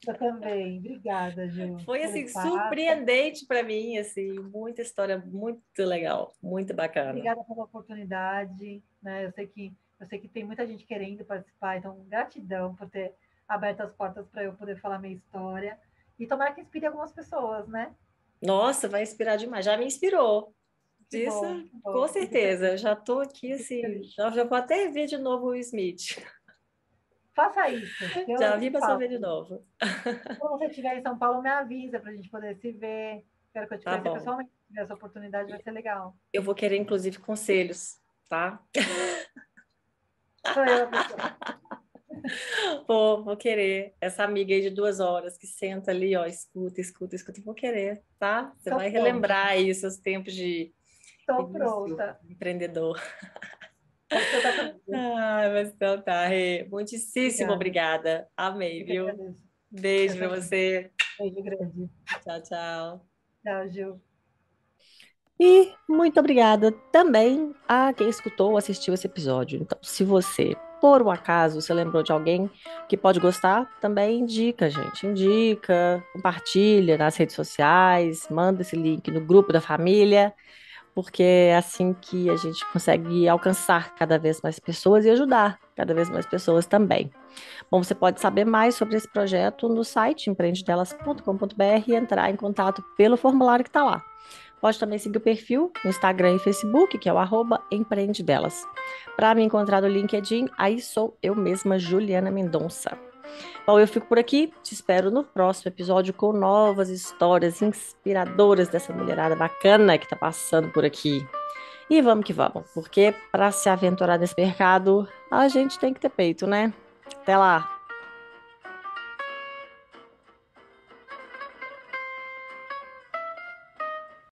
Eu também. Obrigada, Ju, Foi pelo assim espaço. surpreendente para mim, assim, muita história muito legal, muito bacana. Obrigada pela oportunidade, né? Eu sei que tem muita gente querendo participar, então gratidão por ter aberto as portas para eu poder falar minha história e tomara que inspire algumas pessoas, né? Nossa, vai inspirar demais. Já me inspirou. Que Disso, bom, que com bom. Fico certeza. feliz, Já estou aqui fico assim, feliz. já vou até ver de novo o Smith. Faça isso, que Já eu vi te para só falo. ver de novo. Quando você estiver em São Paulo, me avisa para a gente poder se ver. Quero que eu te Tá conhecer bom. pessoalmente. Se tiver essa oportunidade, vai ser legal. Eu vou querer, inclusive, conselhos, tá? Sou eu a pessoa. Vou querer. Essa amiga aí de 2 horas que senta ali, ó, escuta, escuta, escuta. Vou querer, tá? Você Estou vai pronta. relembrar aí os seus tempos de Estou início pronta. empreendedor. Pode contar comigo. Ah, mas então tá, Rê. Muitíssimo Obrigada. obrigada. Amei, Eu que viu? agradeço. Eu Beijo pra também. você. Beijo grande. Tchau, tchau. Tchau, Gil. E muito obrigada também a quem escutou ou assistiu esse episódio. Então, se você, por um acaso, se lembrou de alguém que pode gostar, também indica, gente. Indica, compartilha nas redes sociais, manda esse link no grupo da família, porque é assim que a gente consegue alcançar cada vez mais pessoas e ajudar cada vez mais pessoas também. Bom, você pode saber mais sobre esse projeto no site empreendedelas.com.br e entrar em contato pelo formulário que está lá. Pode também seguir o perfil no Instagram e Facebook, que é o @empreendedelas. Para me encontrar no LinkedIn, aí sou eu mesma, Juliana Mendonça. Bom, eu fico por aqui, te espero no próximo episódio com novas histórias inspiradoras dessa mulherada bacana que está passando por aqui. E vamos que vamos, porque para se aventurar nesse mercado, a gente tem que ter peito, né? Até lá!